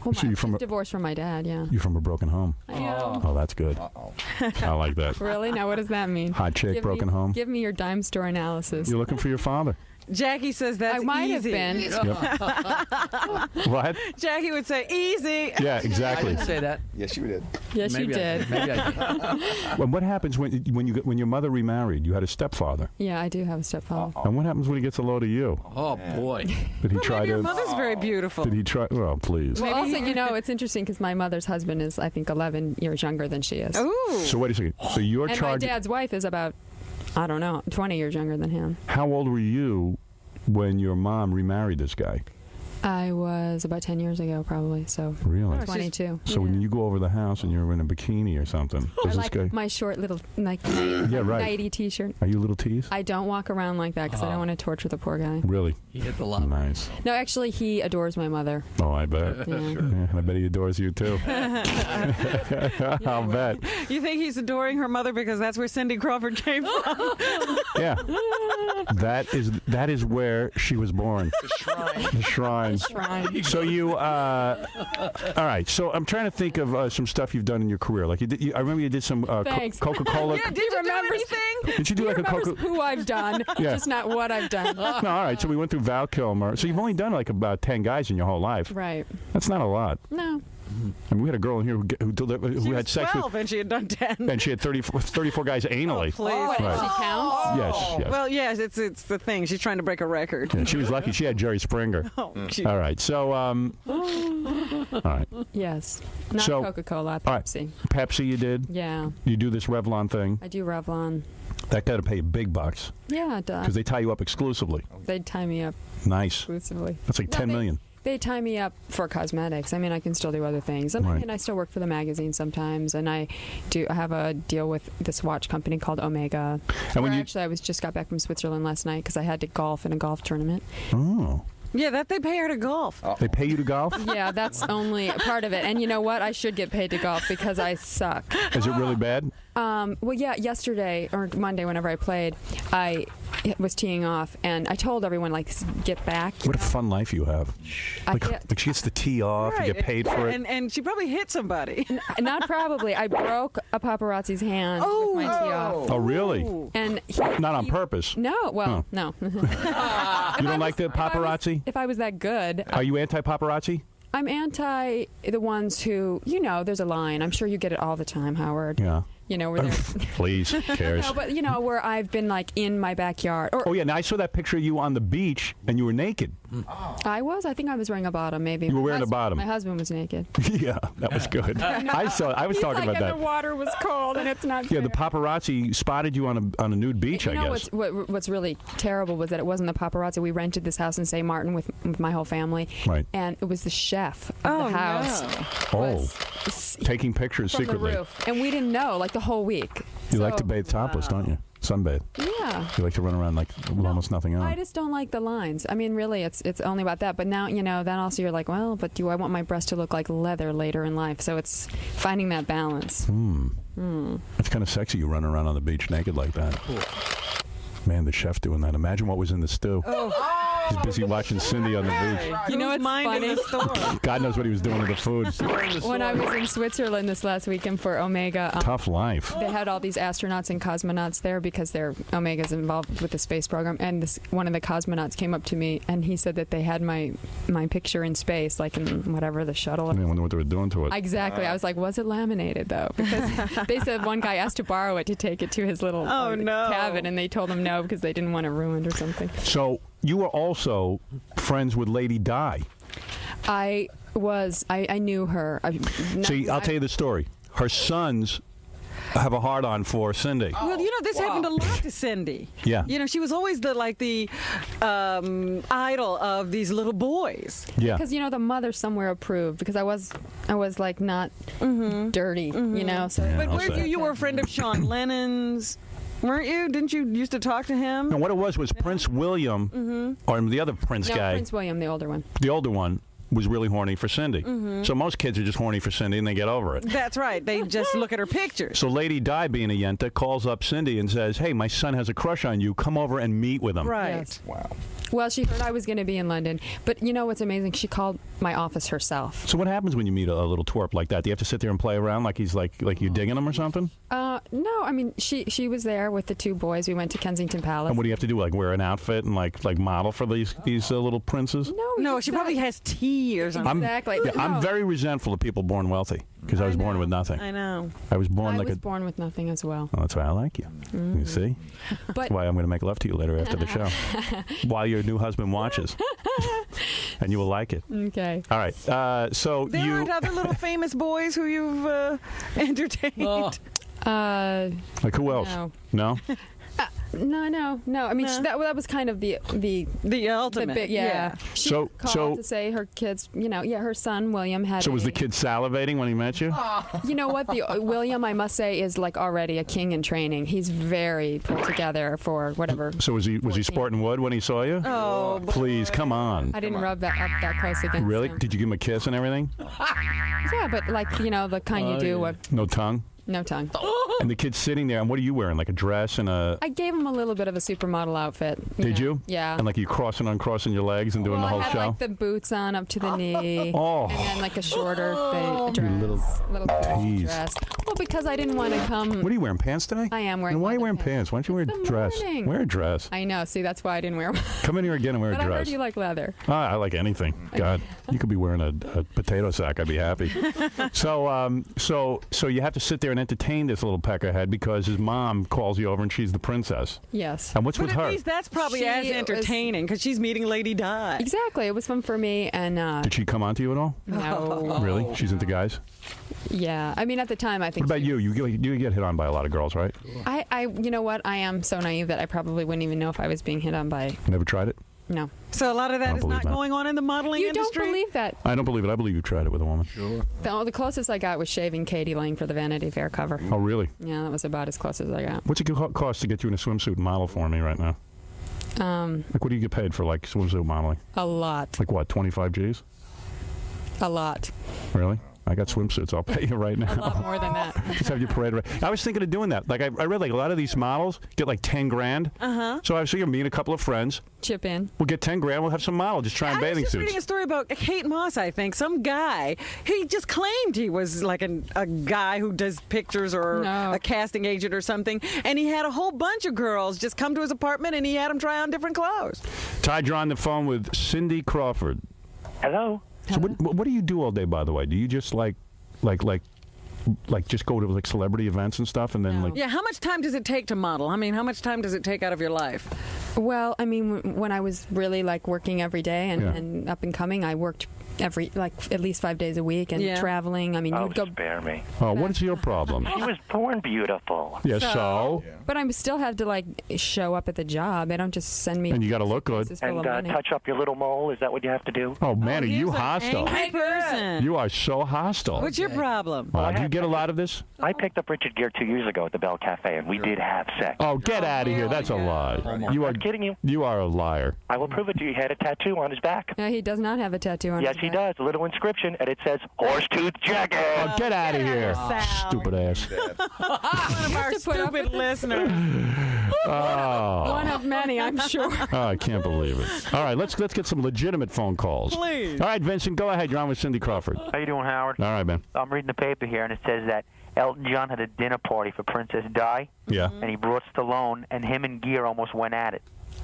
Oh, So you're from she's a- divorced from my dad, yeah. You're from a broken home. Oh, that's good. I like that. Really? Now, what does that mean? Hot chick, Give broken me, home. Give me your dime store analysis. You're looking for your father. Jackie says that's I might easy. have been. What? Jackie would say easy. Yeah, I exactly. didn't say that. Yes, you did. Yes, Maybe you did. Maybe I did. Well, what happens when your mother remarried? You had a stepfather. Yeah, I do have a stepfather. And what happens when he gets a load of you? Oh, boy. Did he Well, try maybe your to? mother's very beautiful. Did he try? Well, please. Well, also, it's interesting because my mother's husband is, I think, 11 years younger than she is. Ooh. So wait a second. So you're And my charged. dad's wife is about, I don't know, 20 years younger than him. How old were you when your mom remarried this guy? I was about 10 years ago, probably, so Really? Oh, 22. So when you go over the house and you're in a bikini or something, I does this like guy? my short little, like, Yeah, right. nighty T-shirt. Are you a little tease? I don't walk around like that because I don't want to torture the poor guy. Really? He hit the lotto. Nice. No, actually, he adores my mother. Oh, I bet. Yeah. Yeah, I bet he adores you too. I'll bet. You think he's adoring her mother because that's where Cindy Crawford came from? Yeah. That is where she was born. The shrine. Shrine. So you, all right. So I'm trying to think of some stuff you've done in your career. Like I remember you did some Thanks. Coca-Cola. Yeah, did you do anything? Did you do like a Remembers Coca? who I've done, Yeah. just not what I've done. No, all right. So we went through Val Kilmer. So you've only done like about 10 guys in your whole life. Right. That's not a lot. No. I mean, we had a girl in here who She had was sex 12 and she had done 10. with, and she had 34 guys anally. Please. What, Right. she counts? Yes, yes. Well, yes, it's the thing. She's trying to break a record. Yeah, she was lucky. She had Jerry Springer. Oh, gee. All right. So, all right. Yes. Not So- Coca-Cola, All right. Pepsi. Pepsi, you did. Yeah. You do this Revlon thing. I do Revlon. That got to pay big bucks Yeah, it does. because they tie you up exclusively. They'd tie me up Nice. exclusively. That's like No, 10 million. They tie me up for cosmetics. I mean, I can still do other things. And, Right. and I still work for the magazine sometimes. And I have a deal with this watch company called Omega. And when Where you actually, I just got back from Switzerland last night because I had to golf in a golf tournament. oh, Yeah, that they pay her to golf. they pay you to golf? Yeah, that's only a part of it. And you know what? I should get paid to golf because I suck. Is it really bad? Well, yeah, yesterday or Monday, whenever I played, I was teeing off, and I told everyone, like, get back. What a fun life you have. I Like, get- like she gets to tee off, you get paid for it. And she probably hit somebody. Not probably. I broke a paparazzi's hand with my tee off. Oh, really? And Not on purpose. No, well, no. You don't like the paparazzi? If I was that good, Are you anti-paparazzi? I'm anti the ones who, there's a line. I'm sure you get it all the time, Howard. Yeah. Where they're. Please, who cares? No, but where I've been like in my backyard. Or Oh yeah, now I saw that picture of you on the beach and you were naked. I think I was wearing a bottom, maybe. You were wearing a My bottom. My husband was naked. Yeah, that was good. I was He's talking like, about and that. the water was cold, and it's not. Yeah, fair. the paparazzi spotted you on a nude beach, I guess. What's really terrible was that it wasn't the paparazzi. We rented this house in St. Martin with my whole family, Right. and it was the chef of the house. Taking pictures From secretly. the roof, and we didn't know like the whole week. You like So- to bathe topless, don't you? Sunbathe. Yeah. You like to run around like with almost nothing on. I just don't like the lines. I mean, really, it's only about that. But now, then also you're like, well, but do I want my breast to look like leather later in life? So it's finding that balance. It's kind of sexy you run around on the beach naked like that. Man, the chef doing that. Imagine what was in the stew. He's busy watching Cindy on the beach. You know what's funny? God knows what he was doing to the food. When I was in Switzerland this last weekend for Omega, Tough life. they had all these astronauts and cosmonauts there because Omega's involved with the space program. And one of the cosmonauts came up to me and he said that they had my picture in space, like in whatever the shuttle. I wonder what they were doing to it. Exactly. I was like, was it laminated though? Because they said one guy asked to borrow it to take it to his little cabin, and they told him no because they didn't want it ruined or something. So you were also friends with Lady Di. I knew her. See, I'll tell you the story. Her sons have a hard-on for Cindy. Well, this happened a lot to Cindy. Yeah. She was always the idol of these little boys. Yeah. Because the mother somewhere approved because I was like not dirty, So Yeah, But I'll weren't say. you were a friend of Sean Lennon's, weren't you? Didn't you used to talk to him? No, what it was Prince William, or the other Prince no, guy, Prince William, the older one. the older one, was really horny for Cindy. So most kids are just horny for Cindy and they get over it. That's right. They just look at her pictures. So Lady Di, being a yenta, calls up Cindy and says, "Hey, my son has a crush on you. Come over and meet with him." Right. Yes. Wow. Well, she heard I was going to be in London, but you know what's amazing? She called my office herself. So what happens when you meet a little twerp like that? Do you have to sit there and play around like he's like you digging him or something? No, I mean she was there with the two boys. We went to Kensington Palace. And what do you have to do? Like wear an outfit and like model for these little princes? No, she probably has tea or something. Exactly. Yeah, I'm No. very resentful of people born wealthy because I was born with nothing. I know. I was born I like was a. born with nothing as well. Oh, that's why I like you. You see? But That's why I'm going to make love to you later after the show, while your new husband watches, and you will like it. okay. All right. So There you aren't other little famous boys who you've entertained. like who else? No. No? No. I mean, No. that was kind of the The ultimate. bit, yeah. She So- called to say her kids, her son William had. So was the kid salivating when he met you? You know what? The William, I must say, is like already a king in training. He's very put together for whatever. So was he 14. sporting wood when he saw you? Oh, Please, come on. I didn't rub that up that close against Really? him. Did you give him a kiss and everything? Yeah, but like the kind you do with No tongue? no tongue. And the kid's sitting there, and what are you wearing? Like a dress and a... I gave him a little bit of a supermodel outfit. Did know. you? Yeah. And like you uncrossing your legs and doing well, the whole I had show? like the boots on up to the knee. Oh. And then like a shorter dress. little tease. dress. Well, because I didn't want to come. What are you wearing, pants today? I am wearing And why are you leather wearing pants? Why don't you wear a It's the dress? morning. Wear a dress. I know. See, that's why I didn't wear one. Come in here again and wear But a I dress. heard you like leather. I like anything. God, you could be wearing a potato sack. I'd be happy. So you have to sit there and entertain this little peckerhead because his mom calls you over and she's the princess. Yes. And what's but with at her? least that's probably She as was- entertaining because she's meeting Lady Di. Exactly. It was fun for me, and Did she come on to you at all? no. Really? She's into guys? Yeah. I mean, at the time, I What think. about you? You get hit on by a lot of girls, right? You know what? I am so naive that I probably wouldn't even know if I was being hit on by. Never tried it? No. So a lot of I that don't is believe not that. going on in the modeling You industry. don't believe that? I don't believe it. I believe you tried it with a woman. Sure. The closest I got was shaving Katie Lang for the Vanity Fair cover. Oh, really? Yeah, that was about as close as I got. What's it cost to get you in a swimsuit and model for me right now? Like, what do you get paid for, like, swimsuit modeling? A lot. Like, what, 25 G's? A lot. Really? I got swimsuits. I'll pay you right now. A lot more than that. Just have you parade around. I was thinking of doing that. Like, I read, like, a lot of these models get, like, 10 grand. Uh-huh. So I was thinking of meeting a couple of friends. Chip in. We'll get 10 grand. We'll have some model just trying I was bathing just suits. reading a story about Kate Moss, I think. Some guy, he just claimed he was like a guy who does pictures or No. a casting agent or something. And he had a whole bunch of girls just come to his apartment and he had them try on different clothes. Ty, you're on the phone with Cindy Crawford. Hello. So what do you do all day, by the way? Do you just, like just go to, like, celebrity events and stuff and then, No. like... Yeah, how much time does it take to model? I mean, how much time does it take out of your life? Well, I mean, when I was really like working every day Yeah. and up and coming, I worked at least 5 days a week and Yeah. traveling. I mean, Oh, you'd go. spare me. Oh, what's your problem? She was born beautiful. Yeah, so? But I still have to like show up at the job. They don't just send me. And you got to look good. places full And of money. touch up your little mole. Is that what you have to do? Oh, man, are He's you an hostile? angry person. You are so hostile. What's your problem? Do you get a lot of this? I picked up Richard Gere 2 years ago at the Bell Cafe, and we did have sex. Oh, get out of here. That's a lie. You are I'm kidding you. You are a liar. I will prove it to you. He had a tattoo on his back. No, he does not have a tattoo on Yes, his he back. does. A little inscription, and it says Horsetooth Jacket. Oh, get out of here. Sal. Stupid ass. One of our to put up stupid listeners. Oh. One of many, I'm sure. Oh, I can't believe it. All right, let's get some legitimate phone calls. Please. All right, Vincent, go ahead. You're on with Cindy Crawford. How you doing, Howard? All right, man. I'm reading the paper here, and it says that Elton John had a dinner party for Princess Di, Yeah. and he brought Stallone, and him and Gere almost went at it.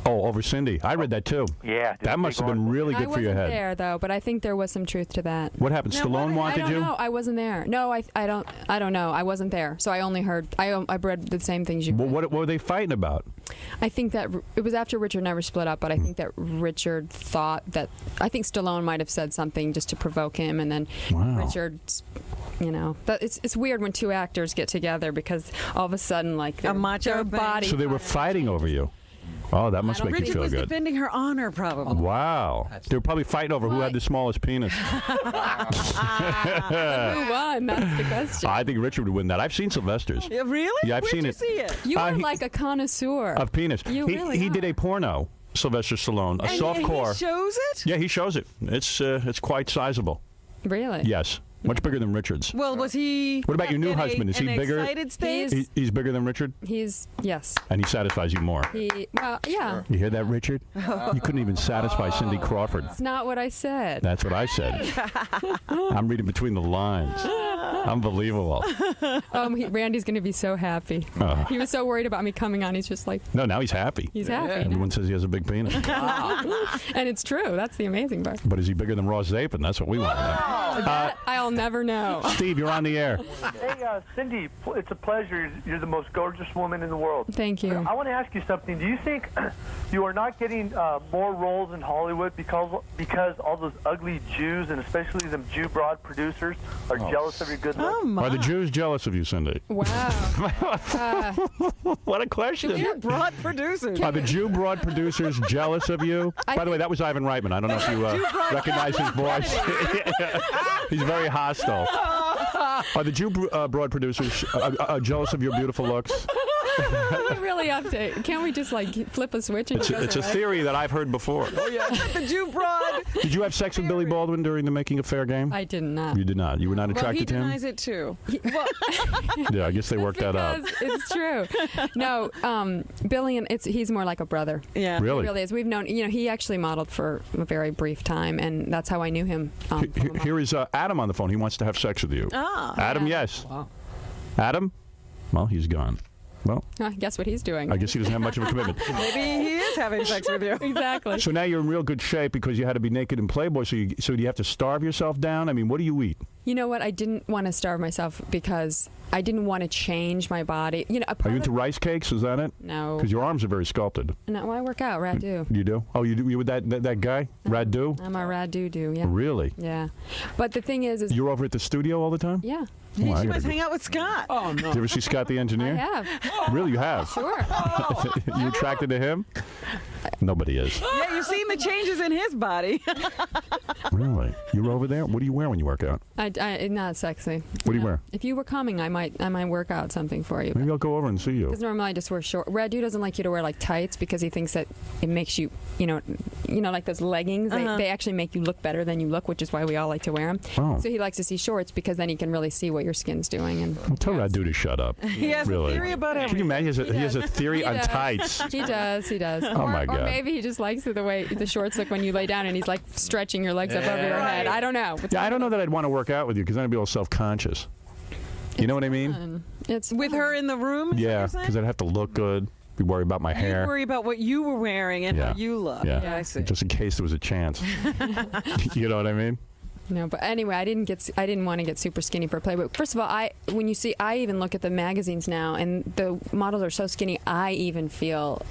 Oh, over Cindy. I read that too. Yeah. That must have been really I good for your wasn't head. there though, but I think there was some truth to that. What happened? Now, Stallone what- wanted I don't you? know. I wasn't there. No, I don't know. I wasn't there, so I only heard. I read the same things you. Well, read. what were they fighting about? I think that it was after Richard and I were split up, but I think that Richard thought that I think Stallone might have said something just to provoke him, and then Wow. Richard, that it's weird when two actors get together because all of a sudden like their, macho their thing. body. So they were fighting over you. Oh, that must don't make you think feel was good. defending her honor, probably. Wow. They were probably fighting over who had the smallest penis. Who won? That's the question. I think Richard would win that. I've seen Sylvester's. Yeah, really? Yeah, I've Where'd seen you it. see it? You are he- like a connoisseur. Of penis. You really he are. did a porno. Sylvester Stallone. A And soft core. he shows it? Yeah, he shows it. It's quite sizable. Really? Yes. Much bigger than Richard's. Well, was he... What about your new in husband? Is he an bigger? excited state? He's bigger than Richard? Yes. And he satisfies you more. Well, yeah. You hear that, Richard? You couldn't even satisfy Cindy Crawford. It's not what I said. That's what I said. I'm reading between the lines. Unbelievable. Randy's going to be so happy. He was so worried about me coming on. He's just like... No, now he's happy. He's happy. Everyone says he has a big penis. And it's true. That's the amazing part. But is he bigger than Ross Zapin? That's what we want to know. That I'll never know. Steve, you're on the air. Hey, Cindy, it's a pleasure. You're the most gorgeous woman in the world. Thank you. I want to ask you something. Do you think you are not getting more roles in Hollywood because all those ugly Jews, and especially them Jew broad producers, are jealous of your good looks? Are the Jews jealous of you, Cindy? Wow. What a question. Jew broad producers. Are the Jew broad producers jealous of you? By the way, that was Ivan Reitman. I don't know if you recognize his voice. He's very hostile. Are the Jew broad producers jealous of your beautiful looks? We really have to. Can't we just flip a switch and It's a theory that I've heard before. Oh, yeah. The Jew broad. Did you have sex with Billy Baldwin during the making of Fair Game? I did not. You did not. You were not Well, attracted he to him? denies it, too. Yeah, I guess they worked that out. It's true. No, Billy, and he's more like a brother. Yeah. Really? He really is. We've known, he actually modeled for a very brief time, and that's how I knew him. Here is Adam on the phone. He wants to have sex with you. Adam, yes. Wow. Adam? Well, he's gone. Well, guess what he's doing? I guess he doesn't have much of a commitment. Maybe he is having sex with you. Exactly. So now you're in real good shape because you had to be naked in Playboy. So do you have to starve yourself down? I mean, what do you eat? You know what? I didn't want to starve myself because I didn't want to change my body. Are you into rice cakes? Is that it? No. Because your arms are very sculpted. No, I work out. Radu. You do? Oh, you do? You with that guy? Radu? I'm a Radu, yeah. Really? Yeah. But the thing is You're over at the studio all the time? Yeah. Oh, I She gotta must go. hang out with Scott. Oh, no. Did you ever see Scott the engineer? I have. Really, you have? Sure. You attracted to him? Nobody is. Yeah, you've seen the changes in his body. Really? You're over there? What do you wear when you work out? I not sexy. What do you wear? If you were coming, I might work out something for you. Maybe I'll go over and see you. Because normally I just wear short. Radu doesn't like you to wear tights because he thinks that it makes you, like those leggings. They actually make you look better than you look, which is why we all like to wear them. Oh. So he likes to see shorts because then he can really see what your skin's doing. And Well, tell Radu to shut up. He has Really. a theory about Can everything. you imagine? He has a theory He on does. tights. He does. Oh, my God. Or maybe he just likes the way the shorts look when you lay down and he's stretching your legs up over your head. I don't know. Yeah, I don't know that I'd want to work out with you because I'd be all self-conscious. You know what I mean? It's With her in the room? is that what Yeah, you're saying? because I'd have to look good, be worried about my You'd hair. worry about what you were wearing and Yeah. how you look. Yeah. I see. Just in case there was a chance. You know what I mean? No, but anyway, I didn't want to get super skinny for Playboy. First of all, I even look at the magazines now, and the models are so skinny, I even feel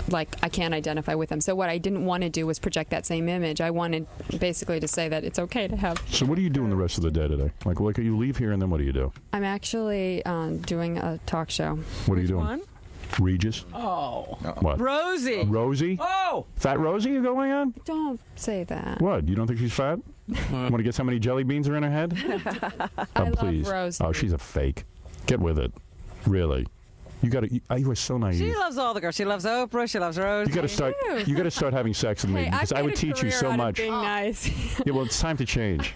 like I can't identify with them. So what I didn't want to do was project that same image. I wanted basically to say that it's okay to have. So what are you doing the rest of the day today? Like you leave here and then what do you do? I'm actually doing a talk show. What are you doing? One? Regis? Oh. What? Rosie. Rosie? Oh. Fat Rosie you going on? Don't say that. What? You don't think she's fat? Want to guess how many jelly beans are in her head? I love Please. Rosie. Oh, she's a fake. Get with it. Really. You are so naive. She loves all the girls. She loves Oprah. She loves Rosie. You got to start. You got to start having sex with me Hey, because I've I made would a teach you career so out of much. being nice. Yeah, well, it's time to change.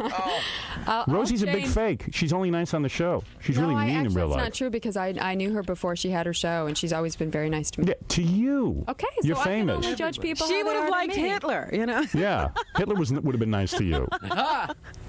I'll Rosie's a big change. fake. She's only nice on the show. She's really mean in real That's life. not true because I knew her before she had her show, and she's always been very nice to me. Yeah, to you. Okay, You're so famous. I can only judge people. She how would they have are to liked me. Hitler, Yeah, Hitler would have been nice to you.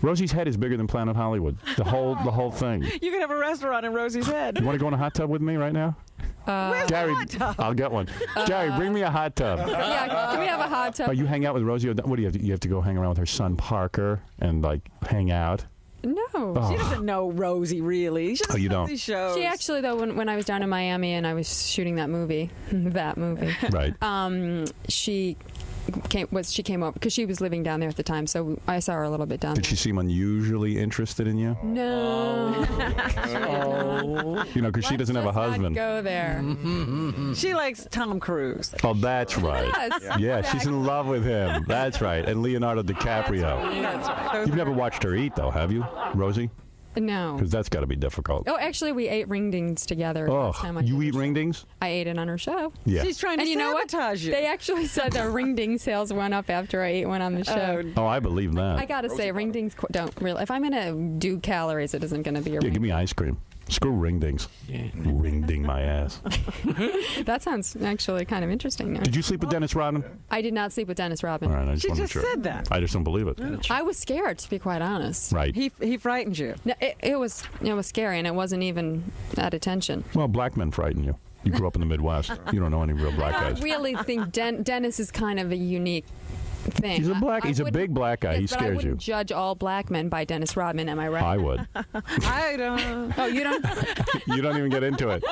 Rosie's head is bigger than Planet Hollywood. The whole thing. You could have a restaurant in Rosie's head. You want to go in a hot tub with me right now? Where's Gary, the hot tub? I'll get one. Gary, bring me a hot tub. Yeah, can we have a hot tub? Oh, you hang out with Rosie? What do you have to? You have to go hang around with her son Parker and hang out. No. Oh. She doesn't know Rosie, really. She doesn't you know don't? These shows. She actually, though, when I was down in Miami and I was shooting that movie, Right. she came over because she was living down there at the time, so I saw her a little bit down Did there. she seem unusually interested in you? No. You know, because she doesn't have a Let's not husband. go there. She likes Tom Cruise. Oh, that's right. Yes. Yeah, she's in love with him. That's right. And Leonardo DiCaprio. That's right. You've never watched her eat, though, have you, Rosie? No. Because that's got to be difficult. Oh, actually, we ate ringdings together Oh, last time I you did eat the show. ringdings? I ate it on her show. Yeah. She's trying to And you know what? sabotage you. They actually said the ringding sales went up after I ate one on the show. Oh, I believe that. I gotta say, ringdings don't really. If I'm gonna do calories, it isn't gonna be a Yeah, ring. give me ice cream. Screw ringdings. Yeah. Ringding my ass. That sounds actually kind of interesting. Did you sleep with Dennis Rodman? I did not sleep with Dennis Rodman. All right, I just She wanted to just make sure. said that. I just don't believe it. I was scared, to be quite honest. Right. He frightened you. No, it was scary, and it wasn't even at attention. Well, black men frighten you. You grew up in the Midwest. You don't know any real black I guys. really think Dennis is kind of a unique thing. He's a big black guy. Yes, He but I scares you. wouldn't judge all black men by Dennis Rodman. Am I right? I would. I don't. Oh, you don't? You don't even get into it.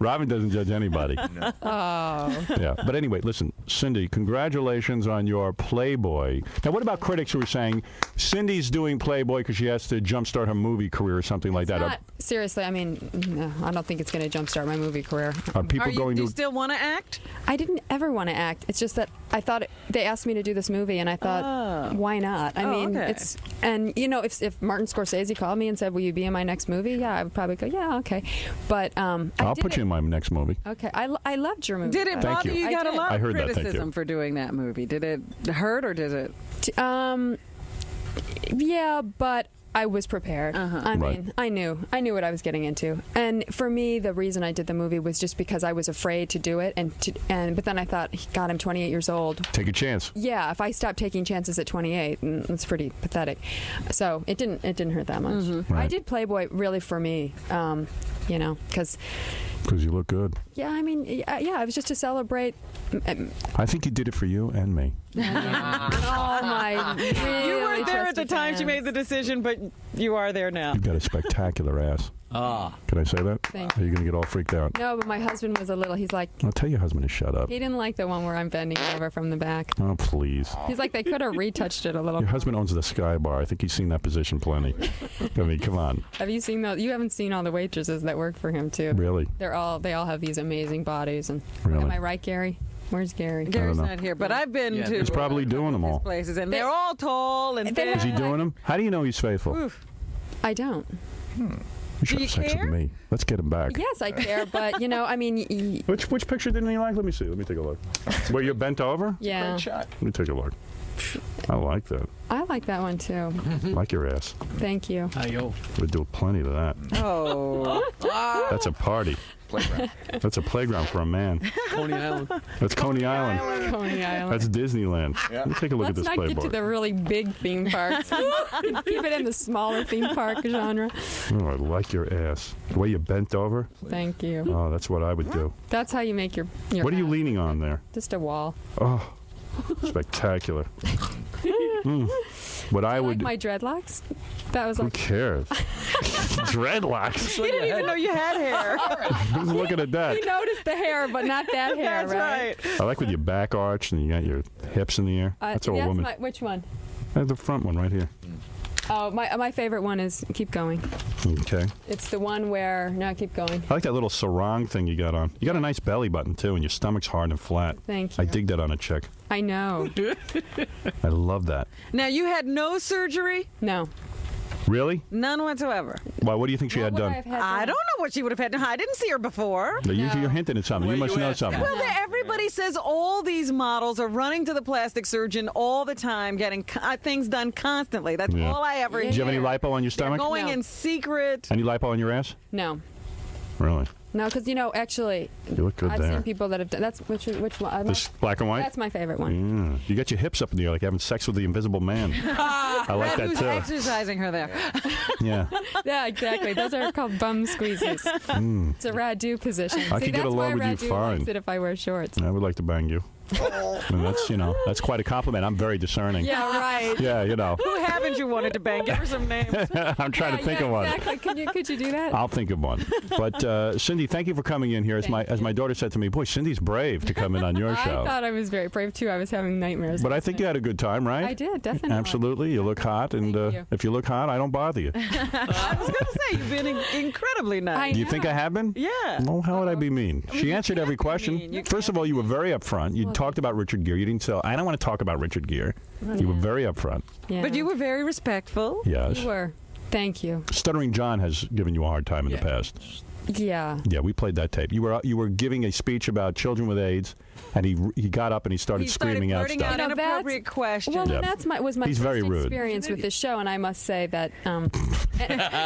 Robin doesn't judge anybody. Oh. Yeah. But anyway, listen, Cindy, congratulations on your Playboy. Now, what about critics who are saying Cindy's doing Playboy because she has to jumpstart her movie career or something like that? Not, seriously, I mean, no, I don't think it's going to jumpstart my movie career. Are people going Do to? you still want to act? I didn't ever want to act. It's just that I thought they asked me to do this movie, and I thought, why not? I mean, okay. it's and if Martin Scorsese called me and said, "Will you be in my next movie?" Yeah, I would probably go, "Yeah, okay." But I'll put you in my next movie. Okay, I loved your movie. Did it Thank bother you. you? You got a did. lot I of heard that, thank you. criticism for doing that movie. Did it hurt or did it? Yeah, but I was prepared. I Right. mean, I knew what I was getting into. And for me, the reason I did the movie was just because I was afraid to do it, but then I thought, God, I'm 28 years old. Take a chance. Yeah, if I stopped taking chances at 28, it's pretty pathetic. So it didn't hurt that much. Right. I did Playboy really for me, because you look good. yeah, I mean, yeah, it was just to celebrate. I think you did it for you and me. All my You really weren't there at the trusted time she fans. made the decision, but you are there now. You've got a spectacular ass. Ah. Can I say that? Thank Are you going to get all freaked out? No, but my husband was a little. He's like, I'll tell your husband to shut up. he didn't like the one where I'm bending over from the back. Oh, please. He's like, they could have retouched it a little. Your husband owns the Sky Bar. I think he's seen that position plenty. I mean, come on. Have you seen those? You haven't seen all the waitresses that work for him too. Really? They all have these amazing bodies. And Really? am I right, Gary? Where's Gary? Gary's know. not here, but I've been Yeah, to He's probably doing them all. places, and they're all tall and They- thin. Is he doing them? How do you know he's faithful? Oof. I don't. You should Do have you sex care? with me. Let's get him back. Yes, I care, but I mean, Which picture didn't he like? Let me see. Let me take a look. Where you're bent over? yeah. Let me take a look. I like that. I like that one too. Like your ass. Thank you. Ayo. We'd do plenty to that. Oh, That's a party. Playground. That's a playground for a man. Coney Island. That's Coney Island. Coney Island. That's Disneyland. Let me take a look Let's at this not get to Playboy. the really big theme parks. Keep it in the smaller theme park genre. Oh, I like your ass. The way you bent over. Thank you. Oh, that's what I would do. That's how you make your What are you house. leaning on there? Just a wall. Oh, spectacular. What I Like would. my dreadlocks? That was Who like cares? Dreadlocks. he didn't even know you had hair. Who's looking at that? you noticed the hair, but not that hair, That's right. I like with your back arched and you got your hips in the air. That's how a woman. Which one? The front one right here. Oh, my favorite one is Keep Going. Okay. It's the one where no, keep going. I like that little sarong thing you got on. You got a nice belly button too, and your stomach's hard and flat. Thank you. I dig that on a chick. I know. I love that. Now you had no surgery, No. Really? none whatsoever. Why? What do you think she had What would done? I have had I done? don't know what she would have had. I didn't see her before. No, No. You're hinting at something. Where You must you know at? something. Well, everybody says all these models are running to the plastic surgeon all the time, getting things done constantly. That's Yeah. all I ever hear. Did you have any lipo on your They're stomach? going No. in secret. Any lipo on your ass? No. Really? No, because actually, You look good I've there. seen people that have done. That's which one? This black and white? That's my favorite one. Yeah. You got your hips up in the air like having sex with the invisible man. I like that Who's too. exercising her there? Yeah. Yeah, exactly. Those are called bum squeezes. It's a Radu position. I See, could get that's along why with you Radu fine. likes it if I wear shorts. I would like to bang you. And that's quite a compliment. I'm very discerning. Yeah, right. Yeah, Who haven't you wanted to bang? Give her some names. I'm trying to think of one. Exactly. Could you do that? I'll think of one. But Cindy, thank you for coming in here. As my daughter said to me, boy, Cindy's brave to come in on your I show. thought I was very brave too. I was having nightmares. But I think you had a good time, right? I did, definitely. Absolutely. You look hot, and Thank you. if you look hot, I don't bother you. I was going to say, you've been incredibly nice. I Do you think I have been? Yeah. Well, how would I be mean? She answered every question. mean. You First of all, you were very upfront. You talked about Richard Gere. You didn't say, I don't want to talk about Richard Gere. You were very upfront. Yeah. But you were very respectful. Yes. You were. Thank you. Stuttering John has given you a hard time in the past. Yeah. Yeah, we played that tape. You were giving a speech about children with AIDS, and he got up and he started screaming out blurting stuff. out inappropriate questions. Well, Yeah. that's my He's first very rude. experience with this show, and I must say that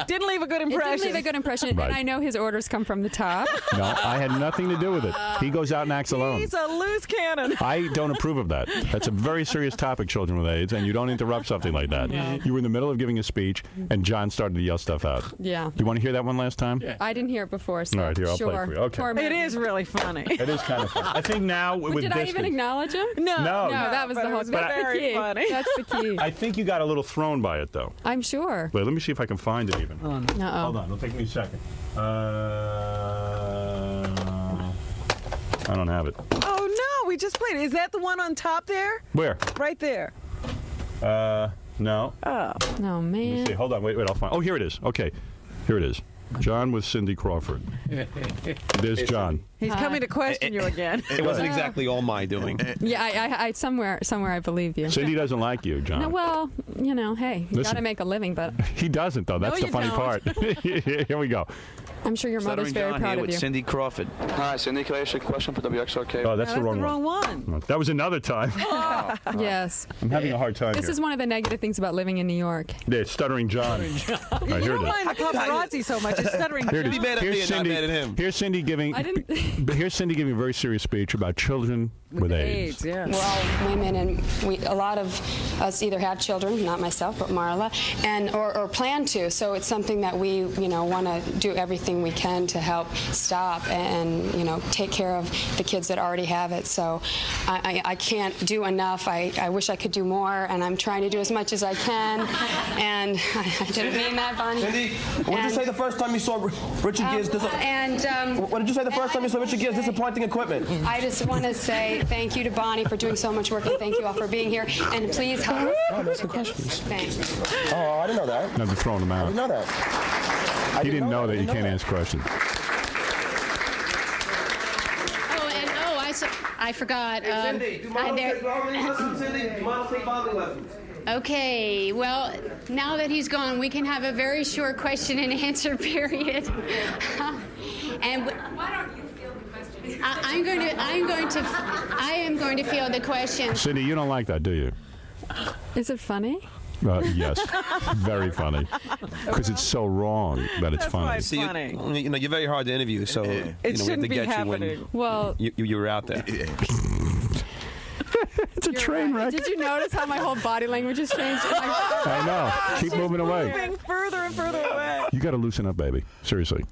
didn't leave a good it impression. didn't leave a good impression. Right. And I know his orders come from the top. No, I had nothing to do with it. He goes out and acts alone. He's a loose cannon. I don't approve of that. That's a very serious topic, children with AIDS, and you don't interrupt something like that. You were in the middle of giving a speech, and John started to yell stuff out. Yeah. You want to hear that one last time? I didn't hear it before, so All right, here, I'll play sure. it for you. Okay. Torment It me. is really funny. It is kind of fun. I think now with Did I even acknowledge him? No, No, that was but the it whole. was That's the very key. funny. That's the key. I think you got a little thrown by it, though. I'm sure. Wait, let me see if I can find it even. Uh-oh. Hold on, it'll take me a second. I don't have it. Oh no, we just played it. Is that the one on top there? Where? Right there. No. Oh. Oh Let me man. see. Hold on. Wait. I'll find. Oh, here it is. Okay. Here it is. John with Cindy Crawford. There's John. He's coming to question you again. It wasn't exactly all my doing. Yeah, I somewhere I believe you. Cindy doesn't like you, John. No, well, hey, you got Listen. to make a living, but He doesn't, though. That's No, the you funny don't. part. Here we go. I'm sure your mother's Stuttering very John proud here of with you. Cindy Crawford. Hi, Cindy. Can I ask you a question for WXRK? Oh, that's No, the wrong wrong one. one. That was another time. Yes. I'm having a hard time This here. is one of the negative things about living in New York. There's Stuttering John. Right, You here don't it is. mind the paparazzi so much. It's stuttering. Here it is. Be mad at me Here's and not Cindy, mad at him. Here's Cindy giving. I didn't. Here's Cindy giving a very serious speech about children with AIDS. Yeah. We're all women, and a lot of us either have children, not myself, but Marla, and or plan to. So it's something that we, want to do everything we can to help stop and take care of the kids that already have it. So I can't do enough. I wish I could do more, and I'm trying to do as much as I can. And I didn't mean that, Bonnie. Cindy, what did you say the first time you saw Richard Gere's? What did you say the first time you saw Richard Gere's disappointing equipment? I just want to say thank you to Bonnie for doing so much work, and thank you all for being here. And please help us. Oh, that's the questions. Thanks. Oh, I didn't know that. No, they're throwing them I out. didn't know that. He didn't know that you can't ask questions. I forgot. Cindy, do you mind take Bombing lessons, Cindy? Do you mind take Bombing lessons? Okay, well, now that he's gone, we can have a very short question and answer period. And why don't you field the questions? I am going to field the questions. Cindy, you don't like that, do you? Is it funny? Yes, very funny. Because it's so wrong that it's funny. See, you're very hard to interview, so we have shouldn't to be get you happening. when Well, you were out there. It's a train wreck. Did you notice how my whole body language has changed? I know. Keep moving away. Moving further and further away. You got to loosen up, baby. Seriously.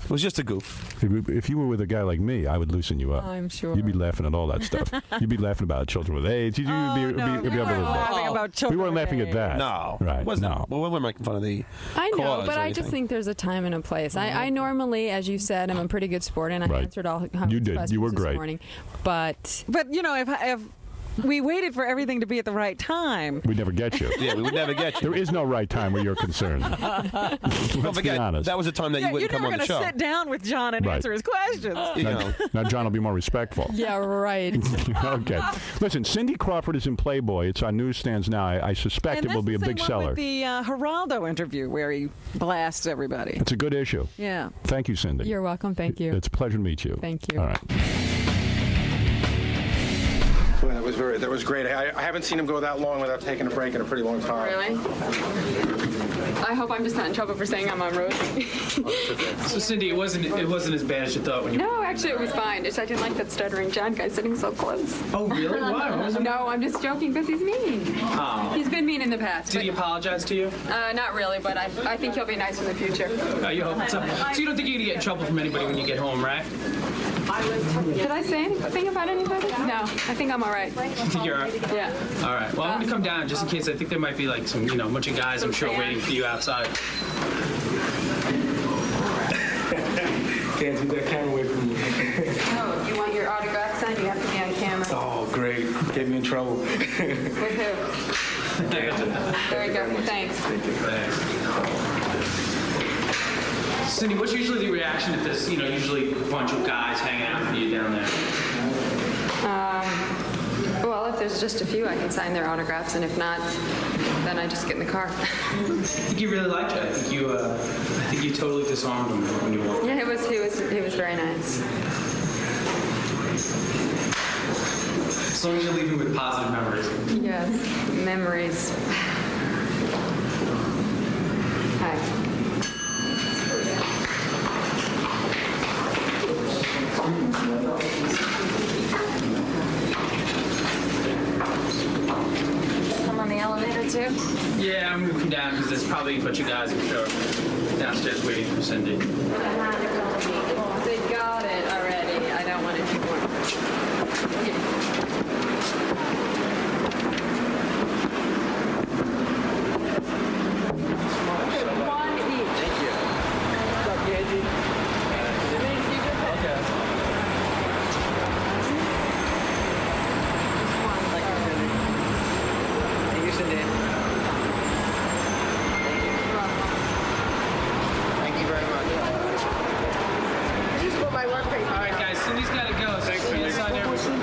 It was just a goof. If you were with a guy like me, I would loosen you up. I'm sure. You'd be laughing at all that stuff. You'd be laughing about children with AIDS. You'd be unbelievable. Laughing about We children weren't with laughing at AIDS. that. No. Right. It wasn't. No. Well, we weren't making fun of the I know, cause but or I just anything. think there's a time and a place. I normally, as you said, I'm a pretty good sport, and I Right. answered all You did. questions You were this great. morning. But if we waited for everything to be at the right time. We'd never get you. Yeah, we would never get you. There is no right time where you're concerned. Let's Don't be forget, honest. that was the time that you You're wouldn't come never on the going to show. sit down with John and Right. answer his questions. You know. Now John will be more respectful. yeah, right. Okay. Listen, Cindy Crawford is in Playboy. It's on newsstands now. I suspect And it will be a big that's the same one seller. with the Geraldo interview where he blasts everybody. It's a good issue. Yeah. Thank you, Cindy. You're welcome. Thank you. It's a pleasure to meet you. Thank you. All right. Well, that was great. I haven't seen him go that long without taking a break in a pretty long time. Really? I hope I'm just not in trouble for saying I'm on Rosie. So Cindy, it wasn't as bad as you thought when you. No, actually, it was fine. Just I didn't like that stuttering John guy sitting so close. Oh really? Why? What was it? No, I'm just joking because he's mean. Oh. He's been mean in the past. Did he but, apologize to you? not really, but I think he'll be nice in the future. You hope so. So you don't think you're gonna get in trouble from anybody when you get home, right? Did I say anything about anybody? No, I think I'm all right. You think you're all right? Yeah. All right. Well, I'm gonna come down just in case. I think there might be like some, bunch of guys I'm sure waiting for you outside. Can't keep that camera away from you. Oh, you want your autograph signed? You have to be on camera. Oh, great. Get me in trouble. With who? There you go. Thanks. Cindy, what's usually the reaction if there's, usually a bunch of guys hanging out for you down there? Well, if there's just a few, I can sign their autographs, and if not, then I just get in the car. I think he really liked you. I think you totally disarmed him when you walked. Yeah, he was very nice. As long as you're leaving with positive memories. Yeah, memories. Hi. I'm on the elevator too. Yeah, I'm gonna come down because there's probably a bunch of guys who are downstairs waiting for Cindy. They got it already. I don't want it to work. One each. Thank you. What's up, Angie? Okay. Thank you, Cindy. Thank you very much. Just put my work paper. All right, guys, Cindy's got to go. Thanks for your sign everything.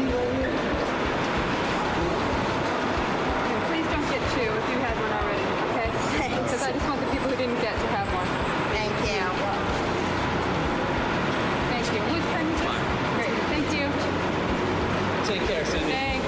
Please don't get two if you had one already, okay? Thanks. Because I just want the people who didn't get to have one. Thank you. Thank you. Which pen is it? Great. Thank you. Take care, Cindy. Thanks.